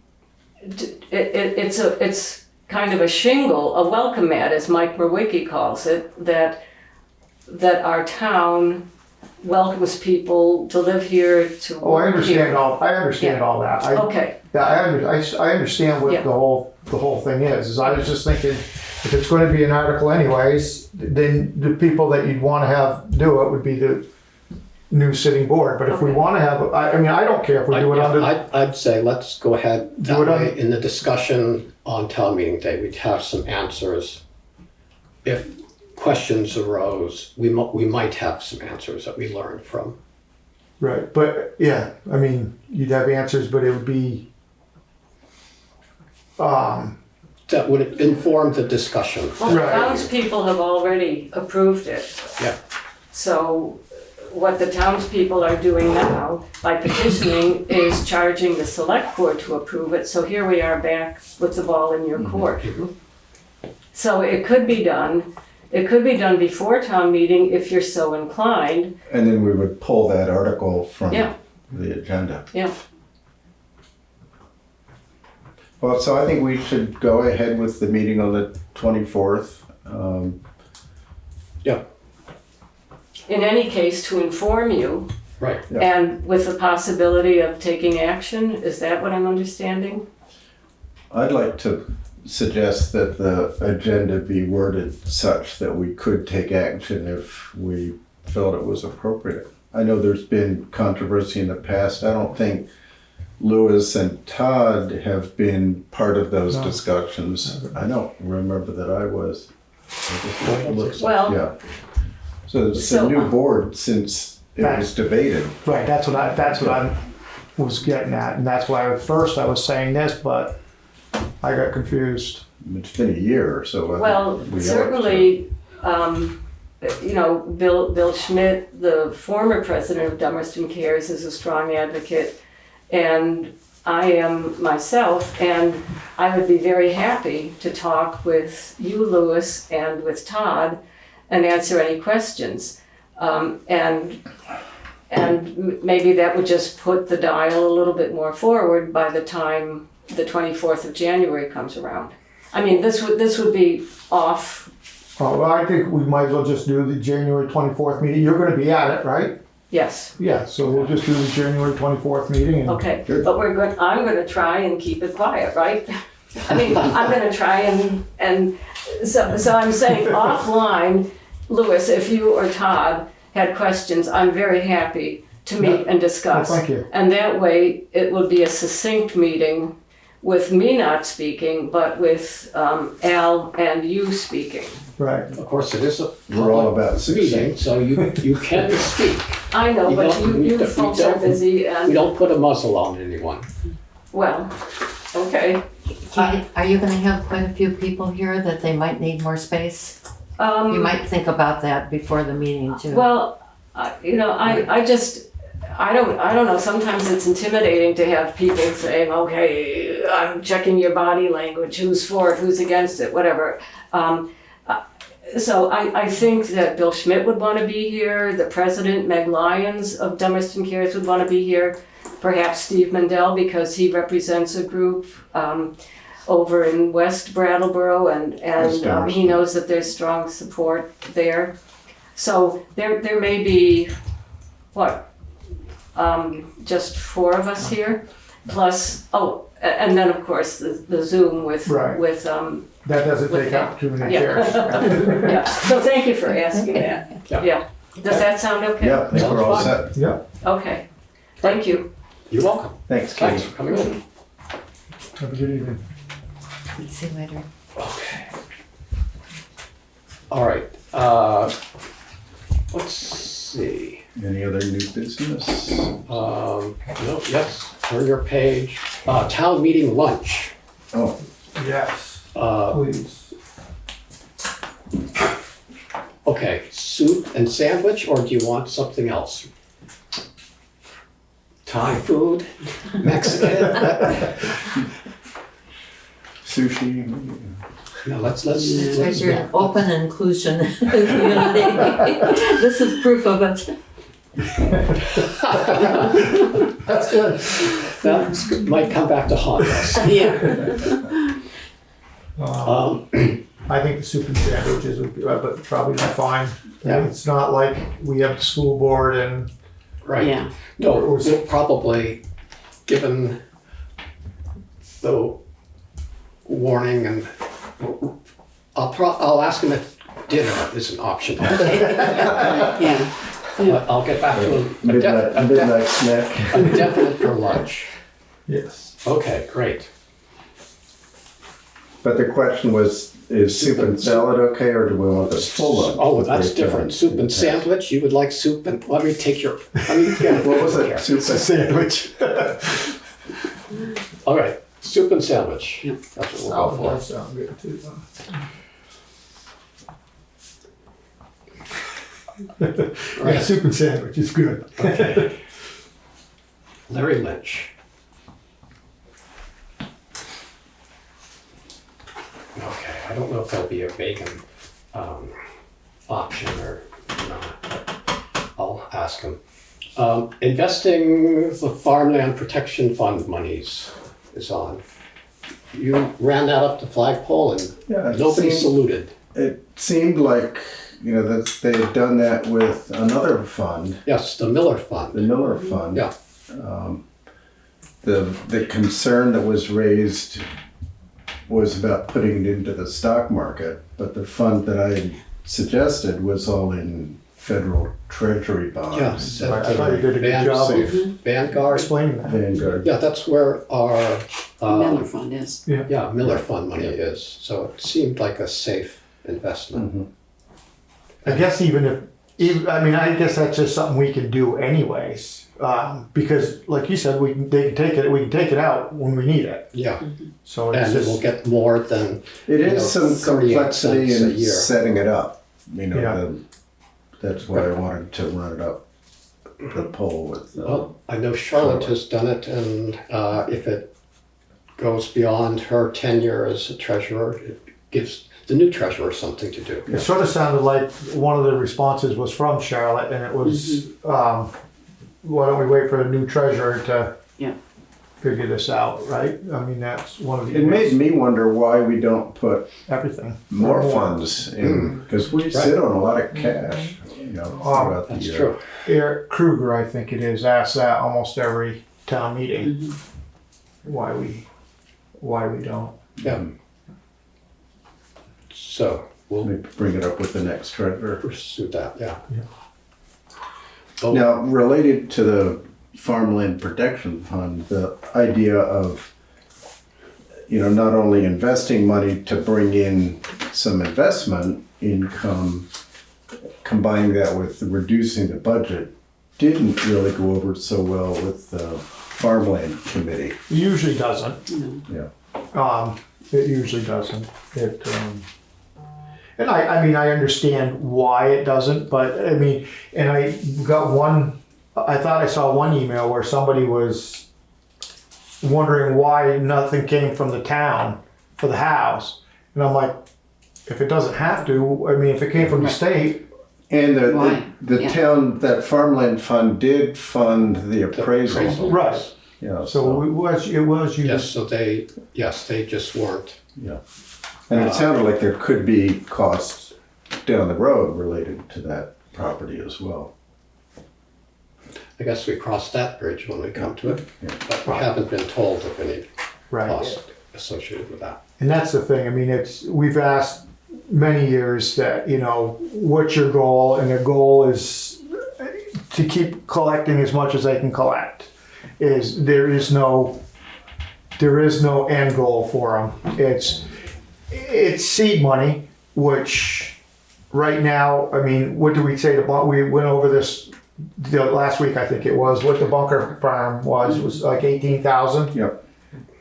it's kind of a shingle, a welcome mat, as Mike Merwicki calls it, that our town welcomes people to live here, to work I understand here. I understand all that. Okay. I understand what the whole thing is. I was just thinking, if it's going to be an article anyways, then the people that you'd want to have do it would be the new sitting board. But if we want to have, I don't care if we do it under. I'd say let's go ahead that Do it on- way. In the discussion on town meeting day, we'd have some answers. If questions arose, we might have some answers that we learned from. Right, but yeah, you'd have answers, but it would be. That would inform the discussion. Well, the Right. townspeople have already approved it. Yeah. So what the townspeople are doing now by petitioning is charging the select board to approve it. So here we are back with the ball in your court. So it could be done. It could be done before town meeting if you're so inclined. And then we would pull that article from Yeah. the agenda. Yeah. Well, so I think we should go ahead with the meeting on the 24th. In any case, to inform you, Right. Yeah. and with the possibility of taking action. Is that what I'm understanding? I'd like to suggest that the agenda be worded such that we could take action if we felt it was appropriate. I know there's been controversy in the past. I don't think Lewis and Todd have been part of those discussions. I don't remember that I was. Well- Yeah. So it's a new board since it was debated. Right, that's what I'm was getting at, and that's why at first I was saying this, but I got confused. It's been a year or so. Well, certainly, Bill Schmidt, the former president of Dummerston Cares, is a strong advocate, and I am myself, and I would be very happy to talk with you, Louis, and with Todd, and answer any questions. And maybe that would just put the dial a little bit more forward by the time the 24th of January comes around. I mean, this would be off. Oh, well, I think we might as well just do the January 24th meeting. You're gonna be at it, right? Yes. Yeah, so we'll just do the January 24th meeting and. Okay, but I'm gonna try and keep it quiet, right? I mean, I'm gonna try and so I'm saying offline, Louis, if you or Todd had questions, I'm very happy to meet and discuss. Well, thank you. And that way, it will be a succinct meeting with me not speaking, but with Al and you speaking. Right. Of course, it is a We're all public about meeting, success. so you can speak. I know, You but don't- you we folks are don't- busy We and, don't put a muzzle on anyone. well, okay. Katie, are you gonna have quite a few people here that they might need more space? You might think about that before the meeting too. Well, I don't know, sometimes it's intimidating to have people saying, okay, I'm checking your body language, who's for it, who's against it, whatever. So I think that Bill Schmidt would want to be here, the president, Meg Lyons of Dummerston Cares would want to be here, perhaps Steve Mandel because he represents a group over in West Brattleboro and he knows that there's strong support there. So there may be, just 4 of us here, plus, and then of course the Zoom with, Right. with That doesn't With take that. up too many Yeah. chairs. yeah. So thank you for asking that. Yeah. Yeah. Does that sound okay? Yeah, I think we're all Sounds set. Yeah, Okay. Thank you. You're welcome. Thanks, Thanks Katie. for coming in. have a good evening. See you later. Okay. All right, let's see. Any other new business? No, yes, turn your page. Town meeting lunch. Oh, Yes, Uh, please. okay, soup and sandwich, or do you want something else? Thai food, Mexican? sushi. No, let's. Because you're an open inclusion community. This is proof of it. That's good. That might come back to haunt us. I think the soup and sandwiches would be, but probably not fine. Yeah. It's not like we have the school board and. Right. Yeah. No, we'll probably, given the warning and I'll ask him if dinner is an option. Yeah. I'll get back to him. Midnight snack. A definite for lunch. Yes. Okay, great. But the question was, is soup and salad okay, or do we want the full lunch? Oh, that's different. Soup and sandwich, you would like soup and, let me get What was it? Soup and sandwich? All right, soup and sandwich. Yeah. That's what we'll go That sounds good too. for. Yeah, soup and sandwich is good. Okay. Larry Lynch. Okay, I don't know if there'll be a vegan option or not, but I'll ask him. Investing the Farmland Protection Fund monies is on. You ran that up the flagpole and Yeah, nobody saluted. It seemed like, that they had done that with another fund, Yes, the Miller the Fund. Miller Fund. Yeah. The concern that was raised was about putting it into the stock market, but the fund that I suggested was all in federal treasury bonds. Yes. I thought you did a good job of Vanguard. explaining that. Vanguard. Yeah, that's where our Miller Fund is. yeah, Miller Fund money is. So it seemed like a safe investment. Mhm. I guess even if I mean, I guess that's just something we can do anyways, because like you said, we can take it out when we need it. Yeah, So it's and it will just, get more than, It You know, is some 38 complexity cents a in year. setting it up. You know, Yeah. that's why I wanted to run it up the pole with. well, I know Charlotte has done it, and if it goes beyond her tenure as a treasurer, it gives the new treasurer something to do. it sort of sounded like one of the responses was from Charlotte, and it was, why don't we wait for the new treasurer to Yeah. figure this out, right? I mean, that's one of the. It made me wonder why we don't put Everything. more funds in, because we sit on a lot of cash, you know, throughout the That's year. true. Eric Kruger, I think it is, asks that almost every town meeting. Why we don't. Yeah. So we'll Maybe bring it up with the next treasurer. pursue that, yeah. Now, related to the Farmland Protection Fund, the idea of, not only investing money to bring in some investment income, combining that with reducing the budget, didn't really go over so well with the Farmland Committee. It usually doesn't. Yeah. It usually doesn't. And I mean, I understand why it doesn't, but I mean, and I thought I saw one email where somebody was wondering why nothing came from the town for the house. And I'm like, if it doesn't have to, I mean, if it came from the state. And Why? the Yeah. town, that Farmland Fund did fund the appraisal. Right. Yeah, So it was used. Yes, so they just weren't. Yeah. And it sounded like there could be costs down the road related to that property as well. I guess we cross that bridge when we come to it, Yeah. but we haven't been told of any Right. cost associated with that. And that's the thing. I mean, we've asked many years that, what's your goal? And their goal is to keep collecting as much as they can collect. There is no end goal for them. It's seed money, which right now, I mean, what do we say? We went over this last week, I think it was. What the bunker farm was like 18,000. Yep.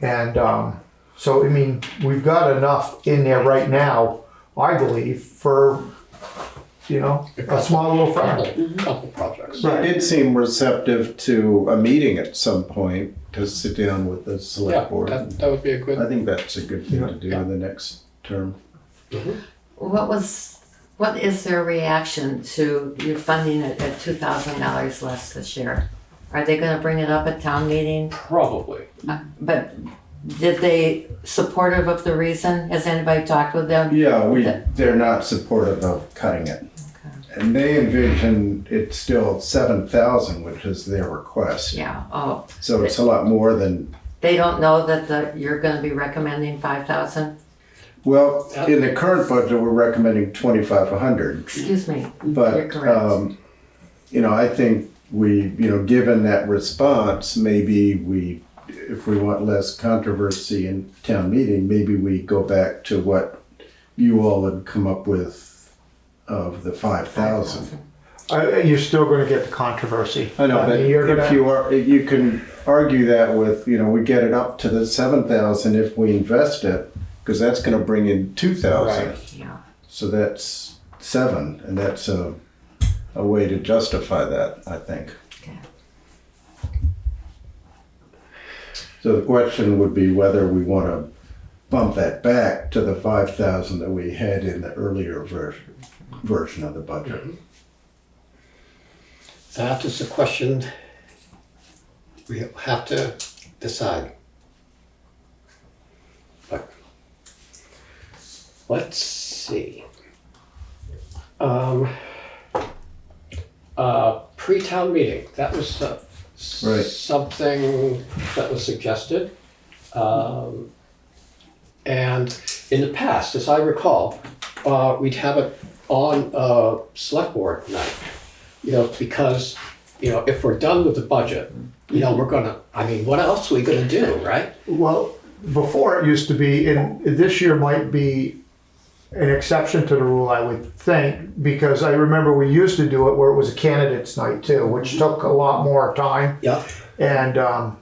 And so, I mean, we've got enough in there right now, I believe, for, a small little farm. Couple projects. They did seem receptive to a meeting at some point to sit down with the Yeah, select board. that would be a I good, think that's a good thing to do in the next term. What is their reaction to you funding it at $2,000 less this year? Are they gonna bring it up at town meeting? probably. But did they supportive of the reason? Has anybody talked with them? Yeah, they're not supportive of cutting it. And they envision it's still 7,000, which is their request. Yeah, So it's a lot more than, they don't know that you're gonna be recommending 5,000? well, in the current budget, we're recommending 2,500. Excuse me, you're But, correct. I think we, given that response, maybe if we want less controversy in town meeting, maybe we go back to what you all had come up with of the 5,000. You're still going to get the controversy. I know, but mean, you're if you can argue that with, we get it up to the 7,000 if we invest it, because that's going to bring in 2,000. Right. Yeah. So that's 7, and that's a way to justify that, I think. Okay. So the question would be whether we want to bump that back to the 5,000 that we had in the earlier version of the budget. That is a question we have to decide. But let's see. Pre-town meeting, that was Right. something that was suggested. And in the past, as I recall, we'd have it on select board night, because, if we're done with the budget, we're gonna, what else are we gonna do, right? Well, before it used to be, and this year might be an exception to the rule, I would think, because I remember we used to do it where it was a candidates night too, which took a lot more time. Yeah. And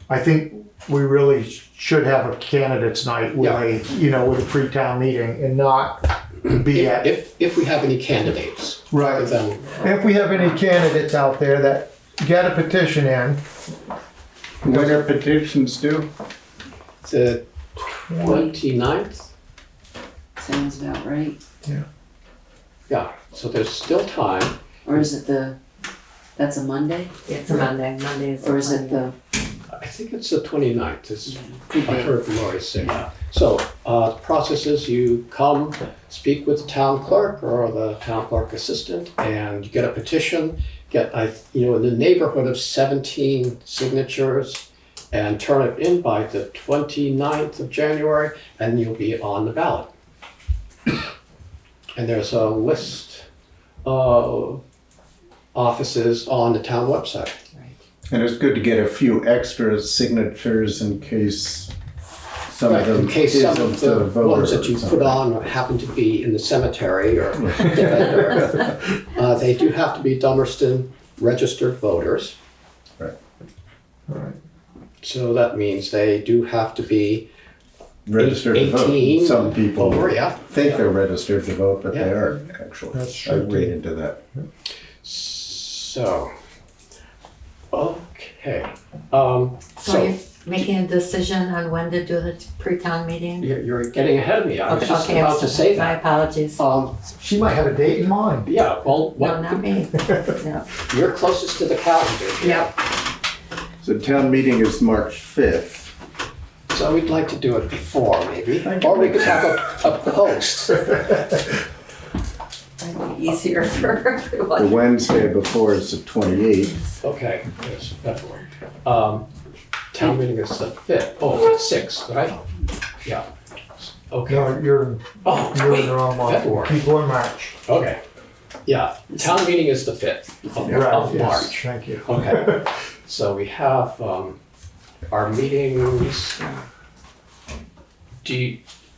I think we really should have a candidates night with with a pre-town meeting and not be at. If we have any candidates. Right. Then If we have any candidates out there that get a petition in, When are petitions due? the 29th. Sounds about right. Yeah, so there's still time. Or is it that's a Monday? It's a Monday, Mondays. Or is it I think it's the 29th. It's, could I be. heard Lori say. So the process is you come, speak with the town clerk or the town clerk assistant, and you get a petition, get in the neighborhood of 17 signatures, and turn it in by the 29th of January, and you'll be on the ballot. And there's a list of offices on the town website. And it's good to get a few extra signatures in case some Right, of them in case some isn't of the voter ones that or you something. put on happen to be in the cemetery or dead, they do have to be Dummerston registered voters. right. So that means they do have to be Registered to 18 vote. Some people over, yeah. think they're registered to vote, but they Yeah. aren't actually. That's I true, read too. into that. So, okay. So So you're making a decision on when to do the pre-town meeting? you're getting ahead of me. I was just I'm about to say My that. apologies. She might have a date in mind. Yeah, well, No, not me. No. you're closest to the calendar. Yep. So town meeting is March 5th. So we'd like to do it before, maybe. Thank you. Or we could have a post. That'd be easier for The everyone. Wednesday before is the 28th. Okay, yes, February. Town meeting is the 5th. Oh, it's 6th, right? Yeah. Okay. No, you're Oh, in wait, the wrong month. February. Keep going March. Okay. Yeah, town meeting is the 5th of yes, March. Thank you. Okay. So we have our meetings.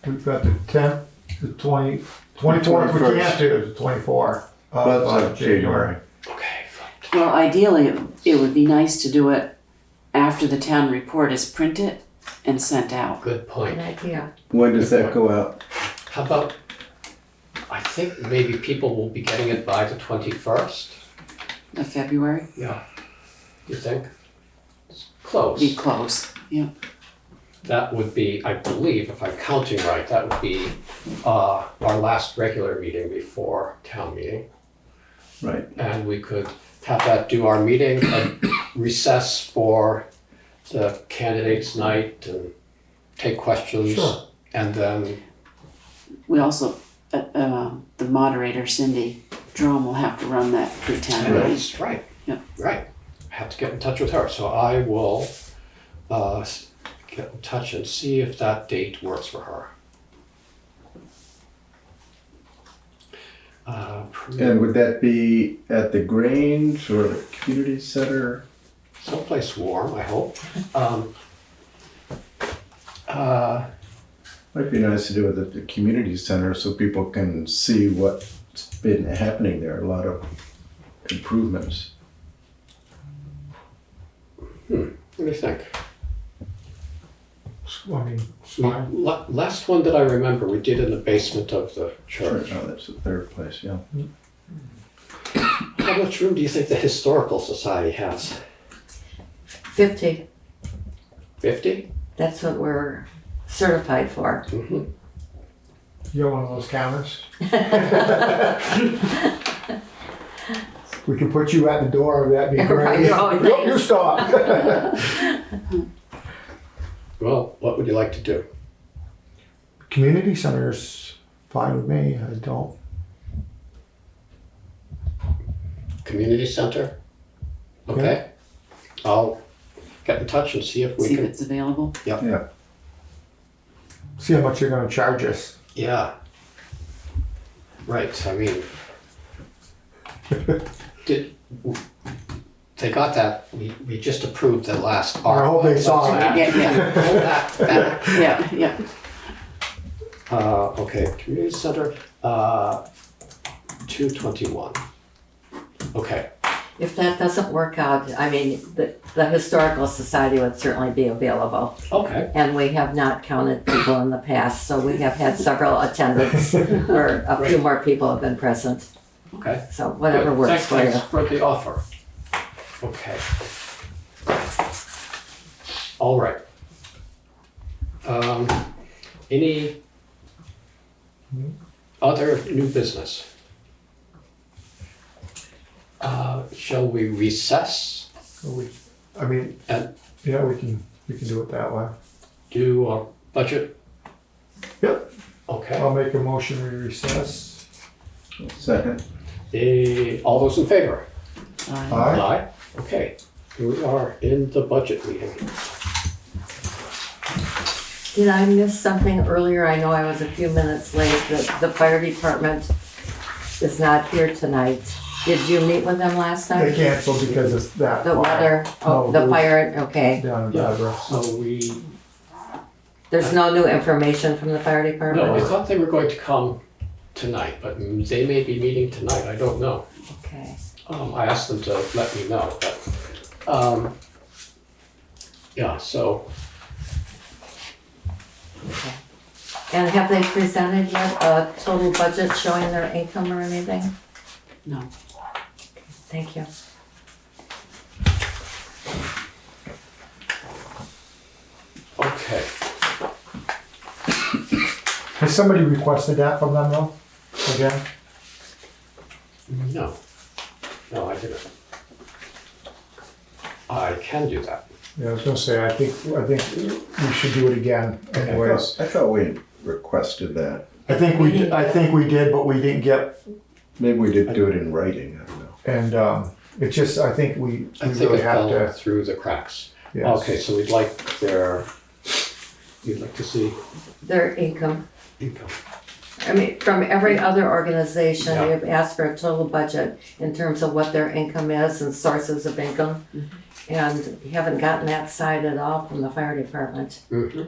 We've got the 10th, the 24th, we 21st. can't do the 24th That's of January. Okay. Well, ideally, it would be nice to do it after the town report is printed and sent out. Good point. Good idea. When does that go out? How about, I think maybe people will be getting it by the 21st? Of February, Yeah. You think? It's be close. close. Yeah. That would be, I believe, if I'm counting right, that would be our last regular meeting before town meeting. Right. And we could have that do our meeting, recess for the candidates night and take questions. Sure. And then, We also, the moderator, Cindy Drum, will have to run that pre-town meeting. that's right. Yep. Right. I have to get in touch with her. So I will get in touch and see if that date works for her. And would that be at the Grange or the community center? Someplace warm, I hope. Might be nice to do it at the community center so people can see what's been happening there. A lot of improvements. What do you think? I mean, it's fine. Last one that I remember, we did in the basement of the church. Oh, that's the third place, yeah. How much room do you think the Historical Society has? 50, 50? that's what we're certified for. Mm-hmm. You're one of those counters. We can put you at the door, that'd be Right, great. oh, Nope, you thanks. stop. Well, what would you like to do? Community center's fine with me, I don't. Community center? Okay. I'll get in touch and see if we See if can. it's available. Yeah. See how much you're gonna charge us. Yeah. Right, I mean. They got that, we just approved the last I hope they saw Let's that. Yeah, yeah. Pull that back. Yeah, yeah. Okay, community center, 221. Okay, If that doesn't work out, I mean, the Historical Society would certainly be available. okay, And we have not counted people in the past, so we have had several attendants where a few Great. more people have been present. okay. So whatever Good. works for you. Thanks for the offer. Okay. All right. Any other new business? Shall we recess I mean, and yeah, we can do it that way. do a budget? Yep. Okay. I'll make a motion, we recess. Second. All those in favor? Aye. Aye. Okay. We are in the budget meeting. Did I miss something earlier? I know I was a few minutes late. The fire department is not here tonight. Did you meet with them last They time? canceled because of that. The weather, No, the it was- fire, okay. Down in Yeah, Brattleboro. so we, There's no new information from the fire no, I department? thought they were going to come tonight, but they may be meeting tonight, I don't know. Okay. I asked them to let me know, but, yeah, so, Okay. And have they presented yet a total budget showing their income or anything? No. Thank you. okay. Has somebody requested that from them though? Again? No, I didn't. I can do that. Yeah, I was gonna say, I think we should do it again anyways. I thought we requested that. I think we did, but we didn't get, Maybe we did do it in writing, I don't know. and, it just, I think we I think really it have fell to. through the cracks. Yes. Okay, so you'd like to see Their income. income. I mean, from every other organization, Yeah. we've asked for a total budget in terms of what their income is and sources of income. And we haven't gotten that side at all from the fire department. Mm-hmm.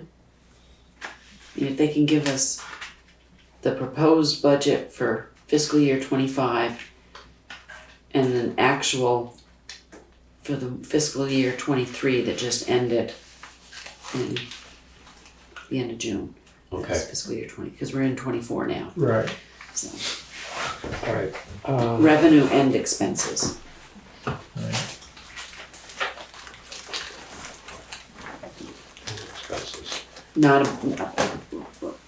If they can give us the proposed budget for fiscal year 25 and an actual for the fiscal year 23 that just ended in the end of June. Okay, That's fiscal year 20, because we're in 24 now, Right. so. all right. Revenue and expenses. Expenses.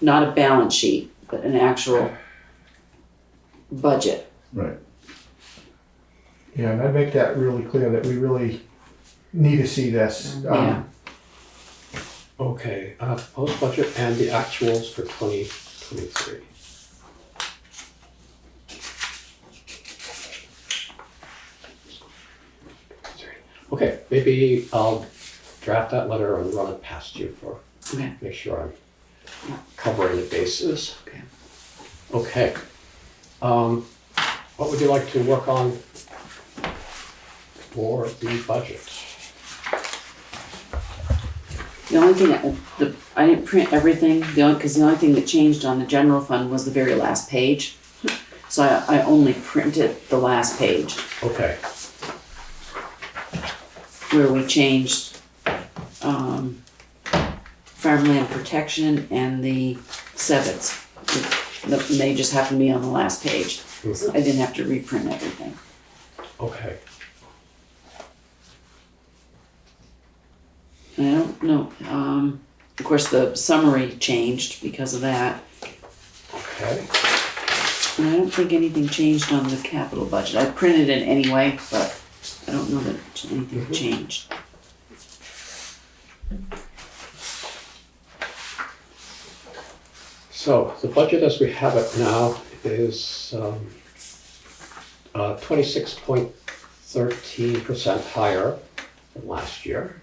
Not a balance sheet, but an actual budget. Right. Yeah, and I'd make that really clear that we really need to see this. Yeah. Okay, proposed budget and the actuals for 2023. Okay, maybe I'll draft that letter and run it past you for, Okay. make sure I'm covering the bases. Okay. Okay. What would you like to work on for the budget? The only thing, I didn't print everything, because the only thing that changed on the general fund was the very last page. So I only printed the last page Okay, where we changed farmland protection and the sevets. They just happened to be on the last page. So I didn't have to reprint everything. okay. I don't know, of course, the summary changed because of that. Okay. And I don't think anything changed on the capital budget. I printed it anyway, but I don't know that anything changed. So the budget as we have it now is 26.13% higher than last year.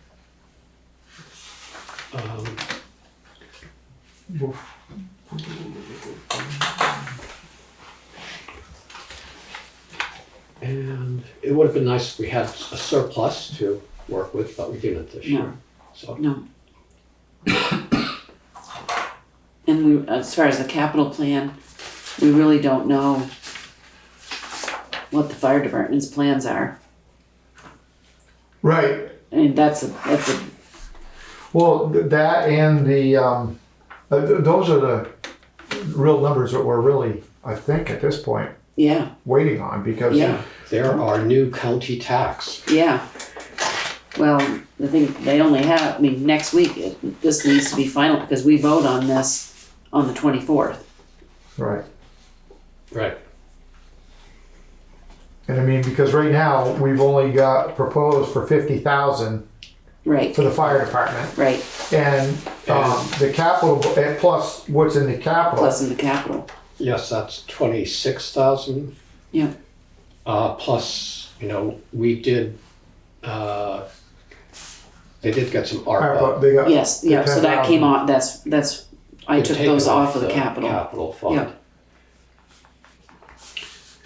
And it would have been nice if we had a surplus to work with, but we didn't this year. So, No. And we, as far as the capital plan, we really don't know what the fire department's plans are. Right. I mean, that's a, Well, that and the, those are the real numbers that we're really, I think, at this point, yeah, waiting on, because yeah, There are new county tax. yeah. Well, the thing, they only have, I mean, next week, this needs to be final, because we vote on this on the 24th. right. Right. And I mean, because right now, we've only got proposed for 50,000 Right, for the fire department. right, And the capital, plus what's in the capital. plus in the capital. Yes, that's 26,000. Yeah. Plus, we did, they did get some But ARPA. they got, Yes, yeah, so that came off, that's, I They've took taken those off of the the capital. Capital fund. Yeah.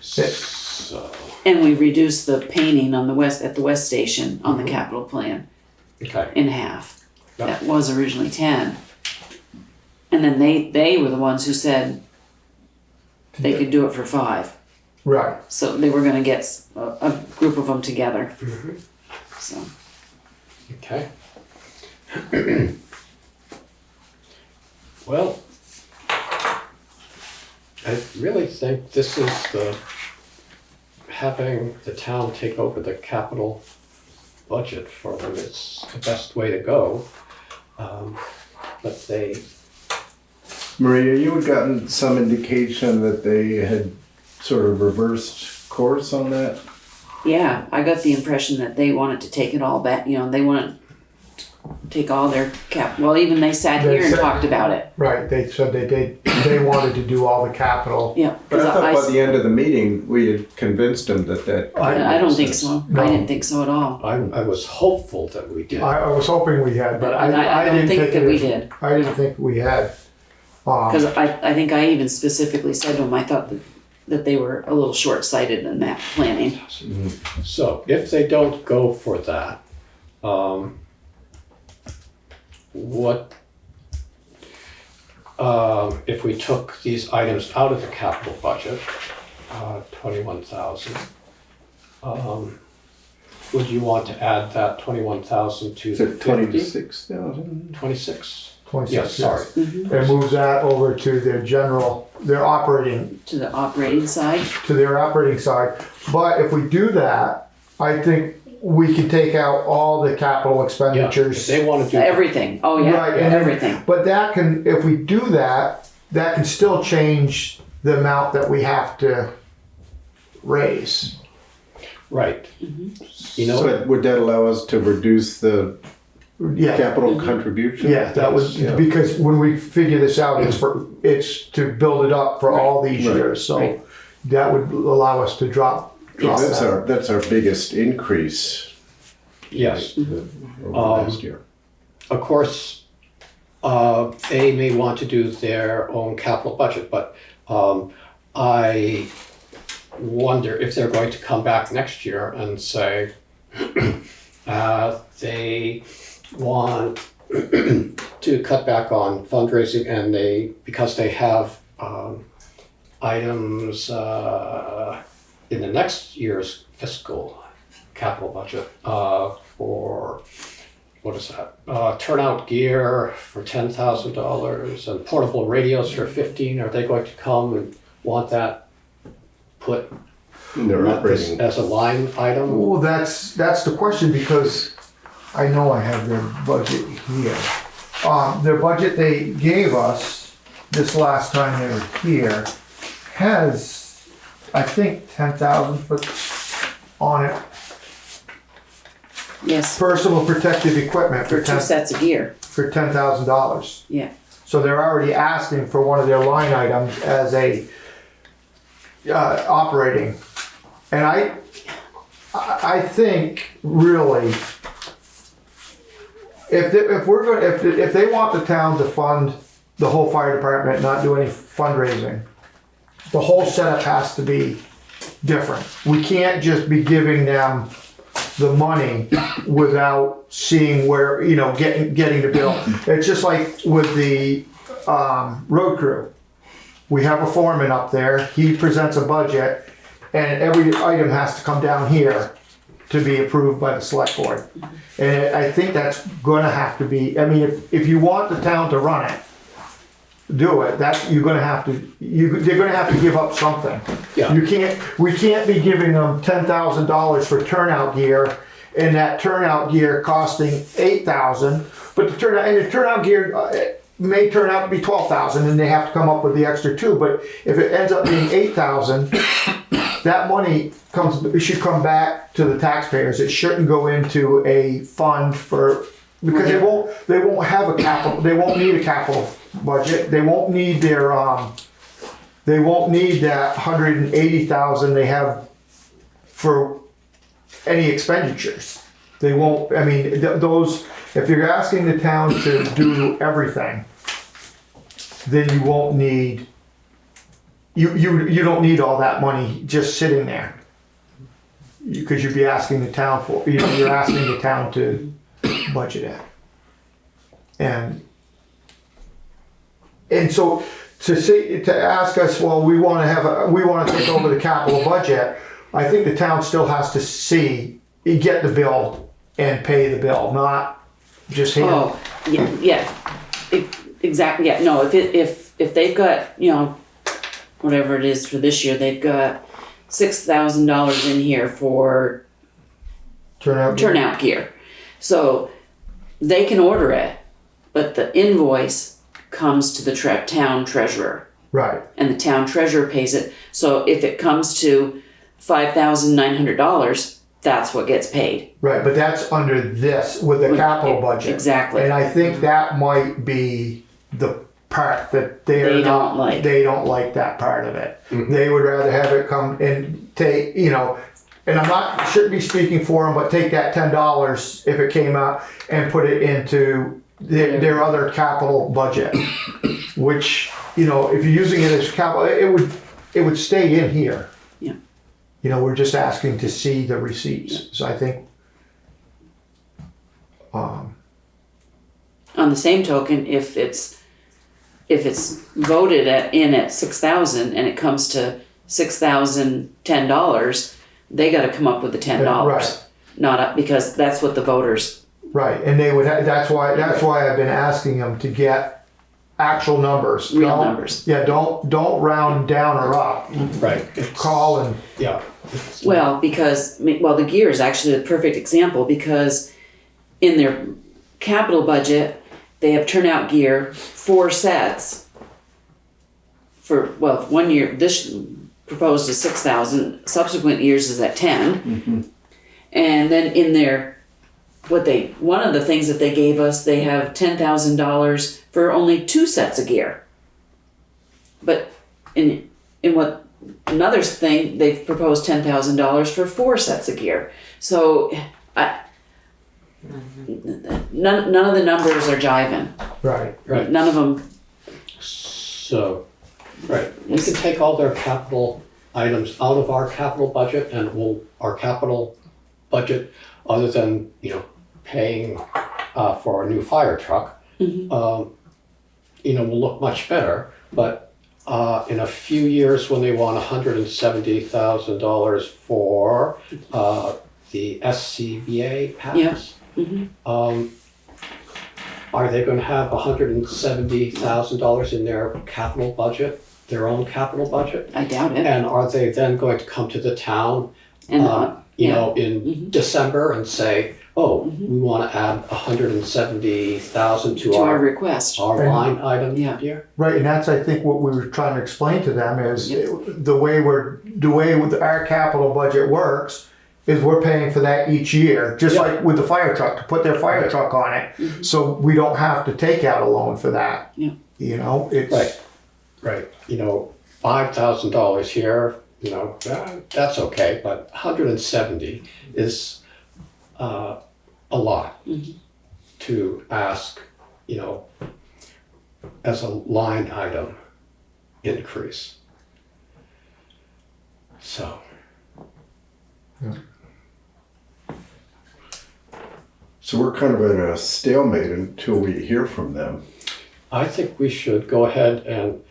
So, And we reduced the painting on the west, at the west station on the capital plan okay. in half. Yep. That was originally 10. And then they were the ones who said they could do it for 5. right. So they were gonna get a group of them together, Mhm. so. Okay. Well, I really think this is having the town take over the capital budget for them is the best way to go. But they, Maria, you had gotten some indication that they had sort of reversed course on that? Yeah, I got the impression that they wanted to take it all back, they wanted to take all their well, even they sat They here and said- talked about it. Right, they said they wanted to do all the capital. Yeah. But 'cause I thought I- by the end of the meeting, we had convinced them that. I don't think so. No. I didn't think so at all. I was hopeful that we did. I was hoping we had, but And I I don't didn't think think that we it. did. I didn't think we had. Because I think I even specifically said to them, I thought that they were a little short-sighted in that planning. So if they don't go for that, what, if we took these items out of the capital budget, 21,000, would you want to add that 21,000 to Is the it 50? 26,000? 26? 26, Yes, sorry. It moves that over to their operating, To the operating side. to their operating side. But if we do that, I think we can take out all the capital Yeah, if expenditures. they want to do. Everything. Oh, yeah, Right, and then- everything. But that can, if we do that, that can still change the amount that we have to raise. Right. You know, So would that allow us to reduce the Yeah. capital contribution? Yeah, that was, Yeah. because when we figure this out, it's to build it up for all these Right. years, so Right. that would allow us to drop that. That's our biggest increase. yes. Over the last year. Of course, they may want to do their own capital budget, but I wonder if they're going to come back next year and say they want to cut back on fundraising, and because they have items in the next year's fiscal capital budget for, what is that? Turnout gear for $10,000 and portable radios for 15. Are they going to come and want that put They're operating. as a line item? Well, that's the question, because I know I have their budget here. Their budget they gave us this last time they were here has, I think, 10,000 on it. Yes, Personal protective equipment for 2 sets of gear. for $10,000. Yeah. So they're already asking for one of their line items as a operating. And I think really, if they want the town to fund the whole fire department, not do any fundraising, the whole setup has to be different. We can't just be giving them the money without seeing where, getting the bill. It's just like with the road crew. We have a foreman up there, he presents a budget, and every item has to come down here to be approved by the select board. And I think that's gonna have to be, I mean, if you want the town to run it, do it, you're gonna have to, they're gonna have to give up something. Yeah. We can't be giving them $10,000 for turnout gear, and that turnout gear costing $8,000, but the turnout gear may turn out to be $12,000, and they have to come up with the extra $2,000. But if it ends up being $8,000, that money should come back to the taxpayers. It shouldn't go into a fund because they won't have a capital. They won't need a capital budget. They won't need they won't need that $180,000 they have for any expenditures. They won't, I mean, those, if you're asking the town to do everything, then you won't need, you don't need all that money just sitting there. Because you'd be asking the town you're asking the town to budget it. And so to ask us, well, we want to take over the capital budget, I think the town still has to get the bill and pay the bill, not just hand. Oh, exactly, yeah, no, if they've got, whatever it is for this year, they've got $6,000 in here for turnout gear. So they can order it, but the invoice comes to the town treasurer. Right. And the town treasurer pays it. So if it comes to $5,900, that's what gets paid. Right, but that's under this, with the capital budget. Exactly. And I think that might be the part that they don't like. They don't like that part of it. Mm-hmm. They would rather have it come and take, and shouldn't be speaking for them, but take that $10 if it came out and put it into their other capital budget, which, if you're using it as capital, it would stay in here. Yeah. We're just asking to see the receipts. So I think, on the same token, if it's voted in at $6,000 and it comes to $6,010, they got to come up with the $10. Right. Not because that's what the voters. Right, and they would. That's why I've been asking them to get actual numbers. Real numbers. Yeah, don't round down or up. Right. Call and Yeah. Well, the gear is actually a perfect example, because in their capital budget, they have turnout gear, 4 sets. For 1 year, this proposed is $6,000. Subsequent years is at $10,000. Mm-hmm. And then in their one of the things that they gave us, they have $10,000 for only 2 sets of gear. But in another thing, they've proposed $10,000 for 4 sets of gear. So none of the numbers are jiving. right. None of them. So, right, we can take all their capital items out of our capital budget, and our capital budget, other than, paying for a new fire truck, Mm-hmm. will look much better. But in a few years, when they want $170,000 for the SCBA pass, Yeah. Mm-hmm. Are they going to have $170,000 in their capital budget, their own capital budget? I doubt it. And are they then going to come to the town, And in Mm-hmm. December and say, we want to add $170,000 to our request. our line item Yeah. here? Right, and that's, I think, what we were trying to explain to them is the way our capital budget works is we're paying for that each year, just like with the fire truck, to put their fire truck on it, so we don't have to take out a loan for that. Yeah. It's Right. $5,000 here, that's okay, but 170 is a lot to ask, as a line item increase. So. So we're kind of at a stalemate until we hear from them. I think we should go ahead and,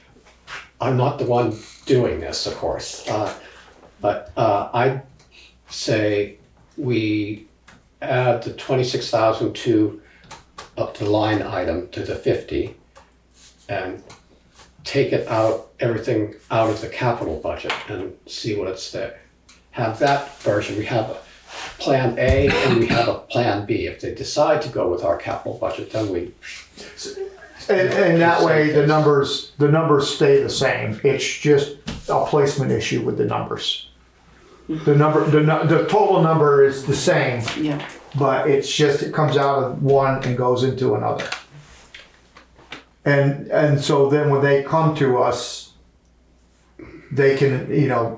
I'm not the one doing this, of course, but I'd say we add the 26,000 to up the line item to the 50 and take it out, everything out of the capital budget and see what it's there. Have that version. We have a plan A and we have a plan B. If they decide to go with our capital budget, then we. And that way, the numbers stay the same. It's just a placement issue with the numbers. The total number is the same, Yeah. but it's just, it comes out of one and goes into another. And so then when they come to us, they can,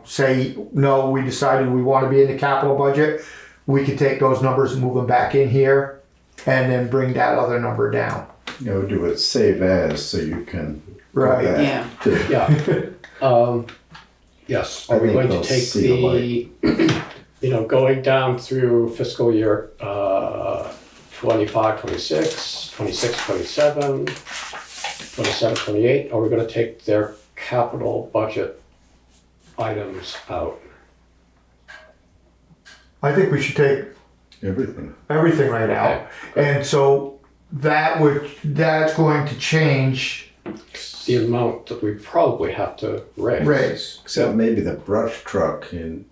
say, no, we decided we want to be in the capital budget. We can take those numbers and move them back in here and then bring that other number down. Do it save as, so you can. go Right. back Yeah. to- Yeah. Yes. Are we going to they'll take see the, going down through fiscal year 25, 26, 26, 27, 27, 28? Are we going to take their capital budget items out? I think we should take Everything. everything right out. And so that's going to change, The amount that we probably have to raise. Except maybe the brush truck in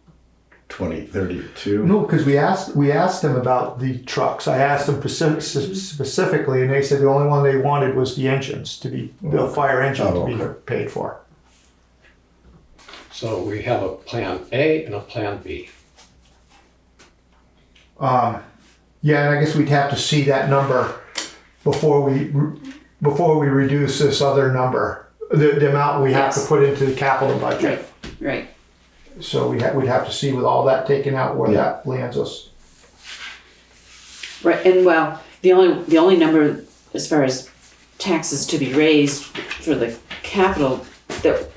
2032. No, because we asked them about the trucks. I asked them specifically, and they said the only one they wanted was the engines the fire engine to be paid for. So we have a plan A and a plan B. Yeah, and I guess we'd have to see that number before we reduce this other number, the amount we have to Yes. put into the capital budget. Right. So we'd have to see with all that taken out where that lands us. Right, and well, the only number as far as taxes to be raised for the capital that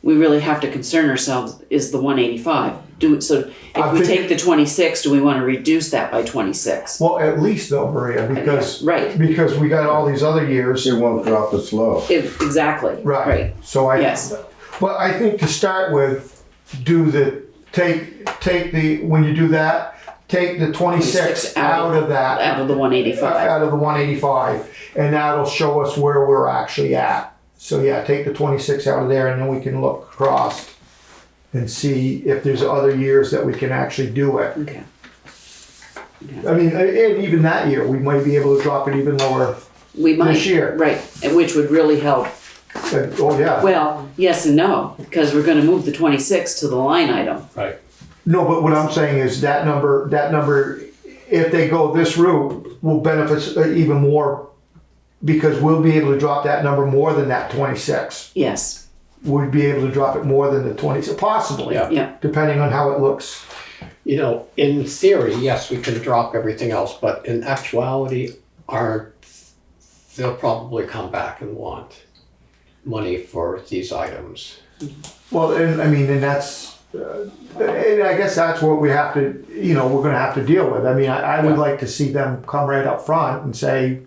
we really have to concern ourselves is the 185. If we take the 26, do we want to reduce that by 26? Well, at least though, Maria, because Right. because we got all these other years. It won't drop as low. Exactly. Right. So Yes. But I think to start with, when you do that, take the 26 out of that. Out of the 185. Out of the 185, and that'll show us where we're actually at. So yeah, take the 26 out of there, and then we can look across and see if there's other years that we can actually do it. Okay. I mean, and even that year, we might be able to drop it even lower. We might. This year. Right, and which would really help. Oh yeah. Well, yes and no, because we're gonna move the 26 to the line item. Right. No, but what I'm saying is that number, if they go this route, will benefit us even more because we'll be able to drop that number more than that 26. Yes. We'd be able to drop it more than the 26, possibly, Yeah. depending on how it looks. In theory, yes, we can drop everything else, but in actuality, they'll probably come back and want money for these items. Well, and that's, and I guess that's what we have to, we're gonna have to deal with. I mean, I would like to see them come right up front and say,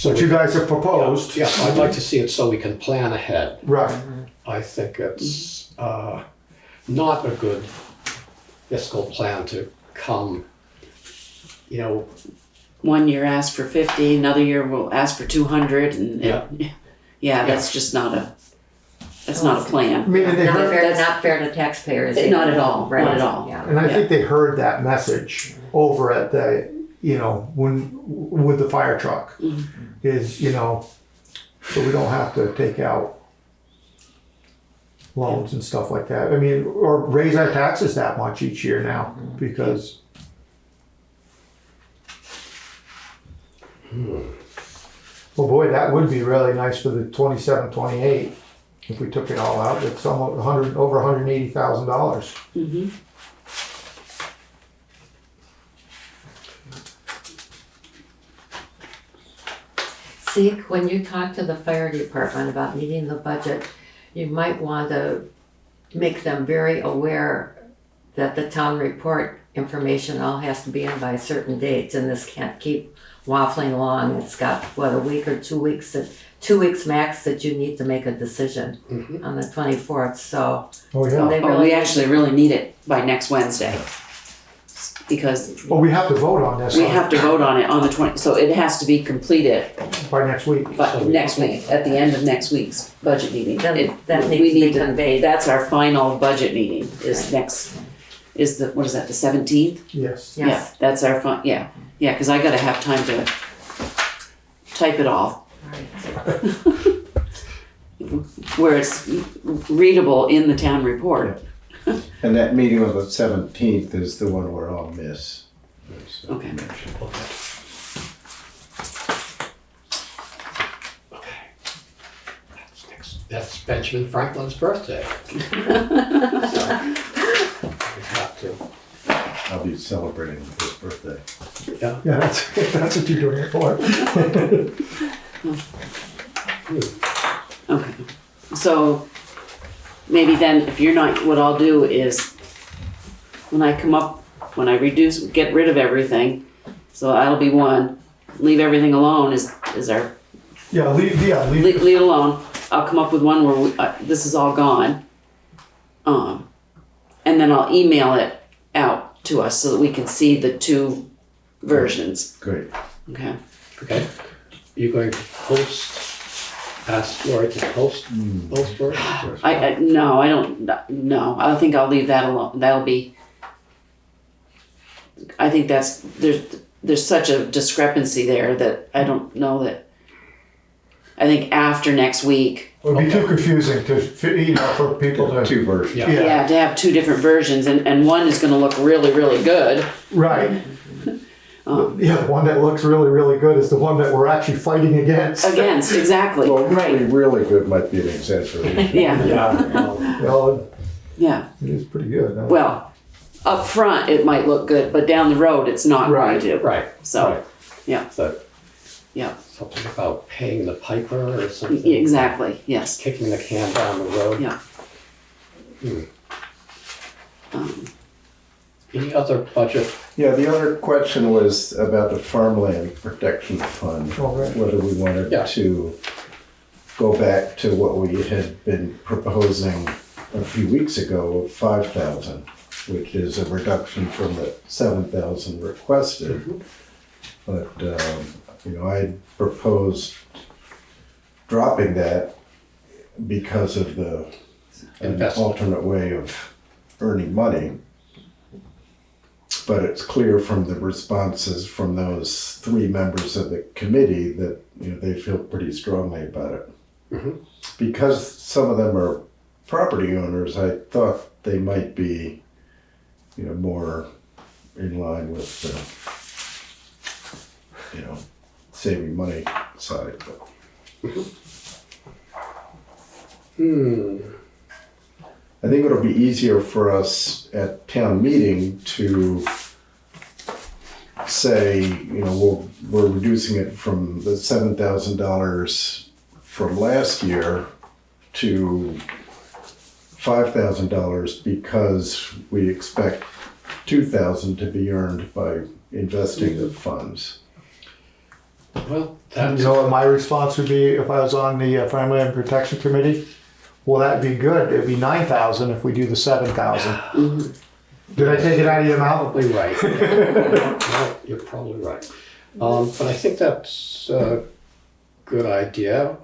what you guys have proposed. Yeah, I'd like to see it so we can plan ahead. Right. I think it's not a good fiscal plan to come, 1 year ask for 50, another year we'll ask for 200, and that's just not a plan. I mean, and they heard, Not fair to taxpayers. Not at all, Right. not at all. Yeah. and I think they heard that message over at the, with the fire truck. Is, so we don't have to take out loans and stuff like that. I mean, or raise our taxes that much each year now, because. Well, boy, that would be really nice for the 27, 28, if we took it all out. It's almost over $180,000. Mm-hmm. Seek, when you talk to the fire department about meeting the budget, you might want to make them very aware that the town report information all has to be in by certain dates, and this can't keep waffling along. It's got, what, a week or 2 weeks, 2 weeks max that you need to make a decision Mhm. on the 24th, so. Oh, yeah. they Oh, really we actually really need it by next Wednesday. Because Well, we have to vote on this we have to vote on it on the 20, so it has to be completed by next week. by next week, at the end of next week's budget meeting. Then that We needs to be need conveyed. That's our final budget meeting, what is that, the 17th? Yes. Yeah, Yes. that's our yeah, because I gotta have time to type it all. Where it's readable in the town report. And that meeting on the 17th is the one where I'll miss. Okay. That's Benjamin Franklin's birthday. So, we have to, I'll be celebrating his birthday. yeah. Yeah, that's what you're doing it for. Okay, so maybe then if you're not, what I'll do is when I get rid of everything, so that'll be one, leave everything alone is our, Yeah, leave leave it alone. I'll come up with one where this is all gone. And then I'll email it out to us so that we can see the two versions. Great. Okay. Okay. You're going to ask Lori to post both versions? No, I don't, no, I think I'll leave that alone. That'll be, I think there's such a discrepancy there that I don't know that, I think after next week, It would be too confusing for people to. Two versions. Yeah. yeah, to have two different versions and one is gonna look really, really good. Right. Yeah, the one that looks really, really good is the one that we're actually fighting against. Exactly, Well, right, really good might be an exaggeration. yeah, Yeah. Well, yeah. it is pretty good. Huh? Well, up front it might look good, but down the road it's not going Right. to. Right. So, Right. yeah. So, Yeah. something about paying the piper or something. Exactly, yes. Kicking the can down the road. Yeah. Any other budget? Yeah, the other question was about the Farmland Protection Fund. Oh, right. Whether we wanted Yeah. to go back to what we had been proposing a few weeks ago of 5,000, which is a reduction from the 7,000 requested. But, I proposed dropping that because of an Investment. alternate way of earning money. But it's clear from the responses from those three members of the committee that they feel pretty strongly about it. Mhm. Because some of them are property owners, I thought they might be, more in line with the, saving money side. But I think it'll be easier for us at town meeting to say, we're reducing it from the $7,000 from last year to $5,000 because we expect $2,000 to be earned by investing the funds. Well, And that's, you know what my response would be if I was on the Farmland Protection Committee? Well, that'd be good. It'd be 9,000 if we do the 7,000. Did I take it out of your mouth? probably right. No, you're probably right. But I think that's a good idea.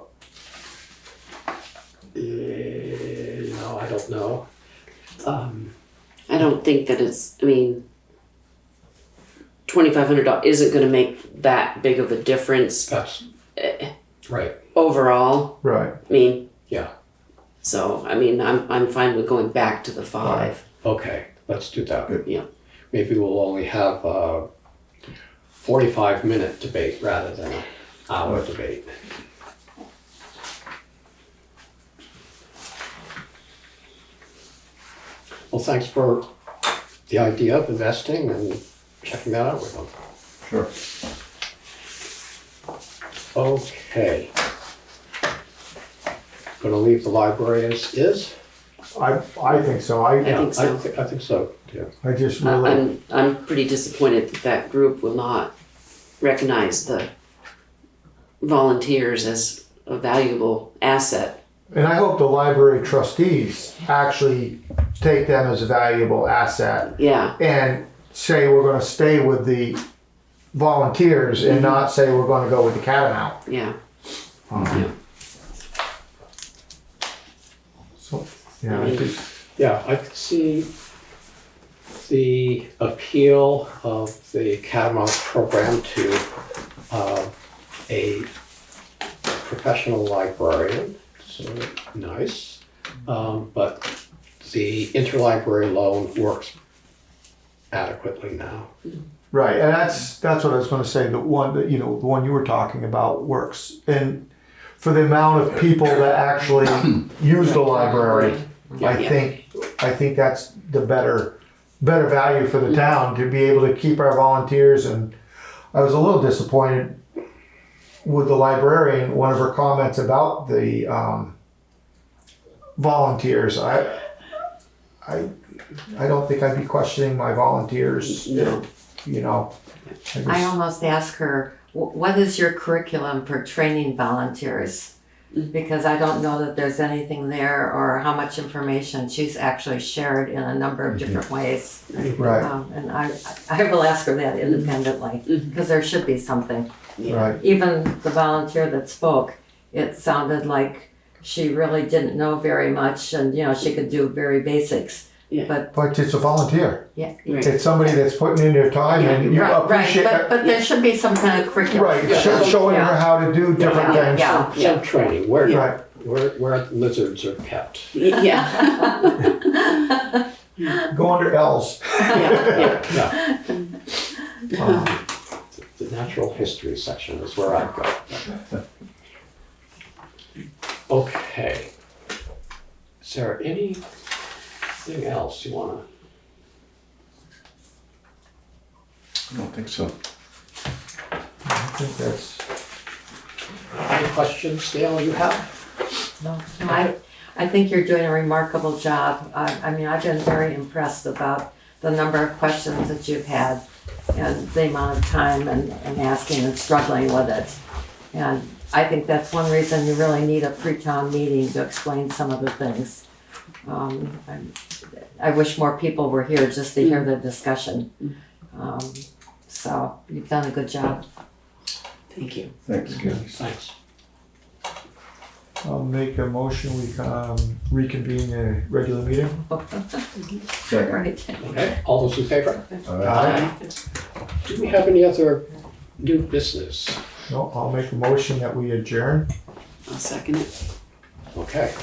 I don't know. I don't think that $2,500 isn't gonna make that big of a difference That's right. overall. Right. Yeah. So, I'm fine with going back to the 5. Okay, let's do that. Good. Yeah. Maybe we'll only have a 45-minute debate rather than an hour debate. Well, thanks for the idea of investing and checking that out with them. Sure. Okay. Gonna leave the library as is. I think so. I Yeah, think so. I think so, yeah. I just really, I'm pretty disappointed that that group will not recognize the volunteers as a valuable asset. and I hope the library trustees actually take them as a valuable asset Yeah, and say we're gonna stay with the volunteers and not say we're gonna go with the Catamount. yeah. So, yeah, I just, Yeah, I could see the appeal of the Catamount program to a professional librarian, so nice. But the interlibrary loan works adequately now. right, and that's what I was gonna say, the one that, the one you were talking about works. And for the amount of people that actually use the library, I think that's the better value for the town, to be able to keep our volunteers. And I was a little disappointed with the librarian, one of her comments about the volunteers. I don't think I'd be questioning my volunteers. No. I almost ask her, what is your curriculum for training volunteers? Because I don't know that there's anything there or how much information she's actually shared in a number of different ways. Right, And I will ask her that independently, because there should be something. right. Even the volunteer that spoke, it sounded like she really didn't know very much, and she could do very basics. Yeah. But it's a volunteer. Yeah. Right. It's somebody that's putting in their time, and you Right, appreciate but there should be some kind of curriculum. Right, showing her how to do different things. Yeah. Some training, where Right. where lizards are kept. Yeah. Go under L's. Yeah. Yeah. The natural history section is where I go. Okay. Is there anything else you wanna? I don't think so. I think that's, Any questions, Dale, you have? No, I think you're doing a remarkable job. I mean, I've been very impressed about the number of questions that you've had and the amount of time and asking and struggling with it. And I think that's one reason you really need a pre-town meeting to explain some of the things. I wish more people were here just to hear the discussion. So you've done a good job. Thank you. Thanks, Catie. Thanks. I'll make a motion, we reconvene a regular meeting. Second. Right. Okay, all those in favor? Aye. Do we have any other new business? No, I'll make a motion that we adjourn. I'll second it. Okay,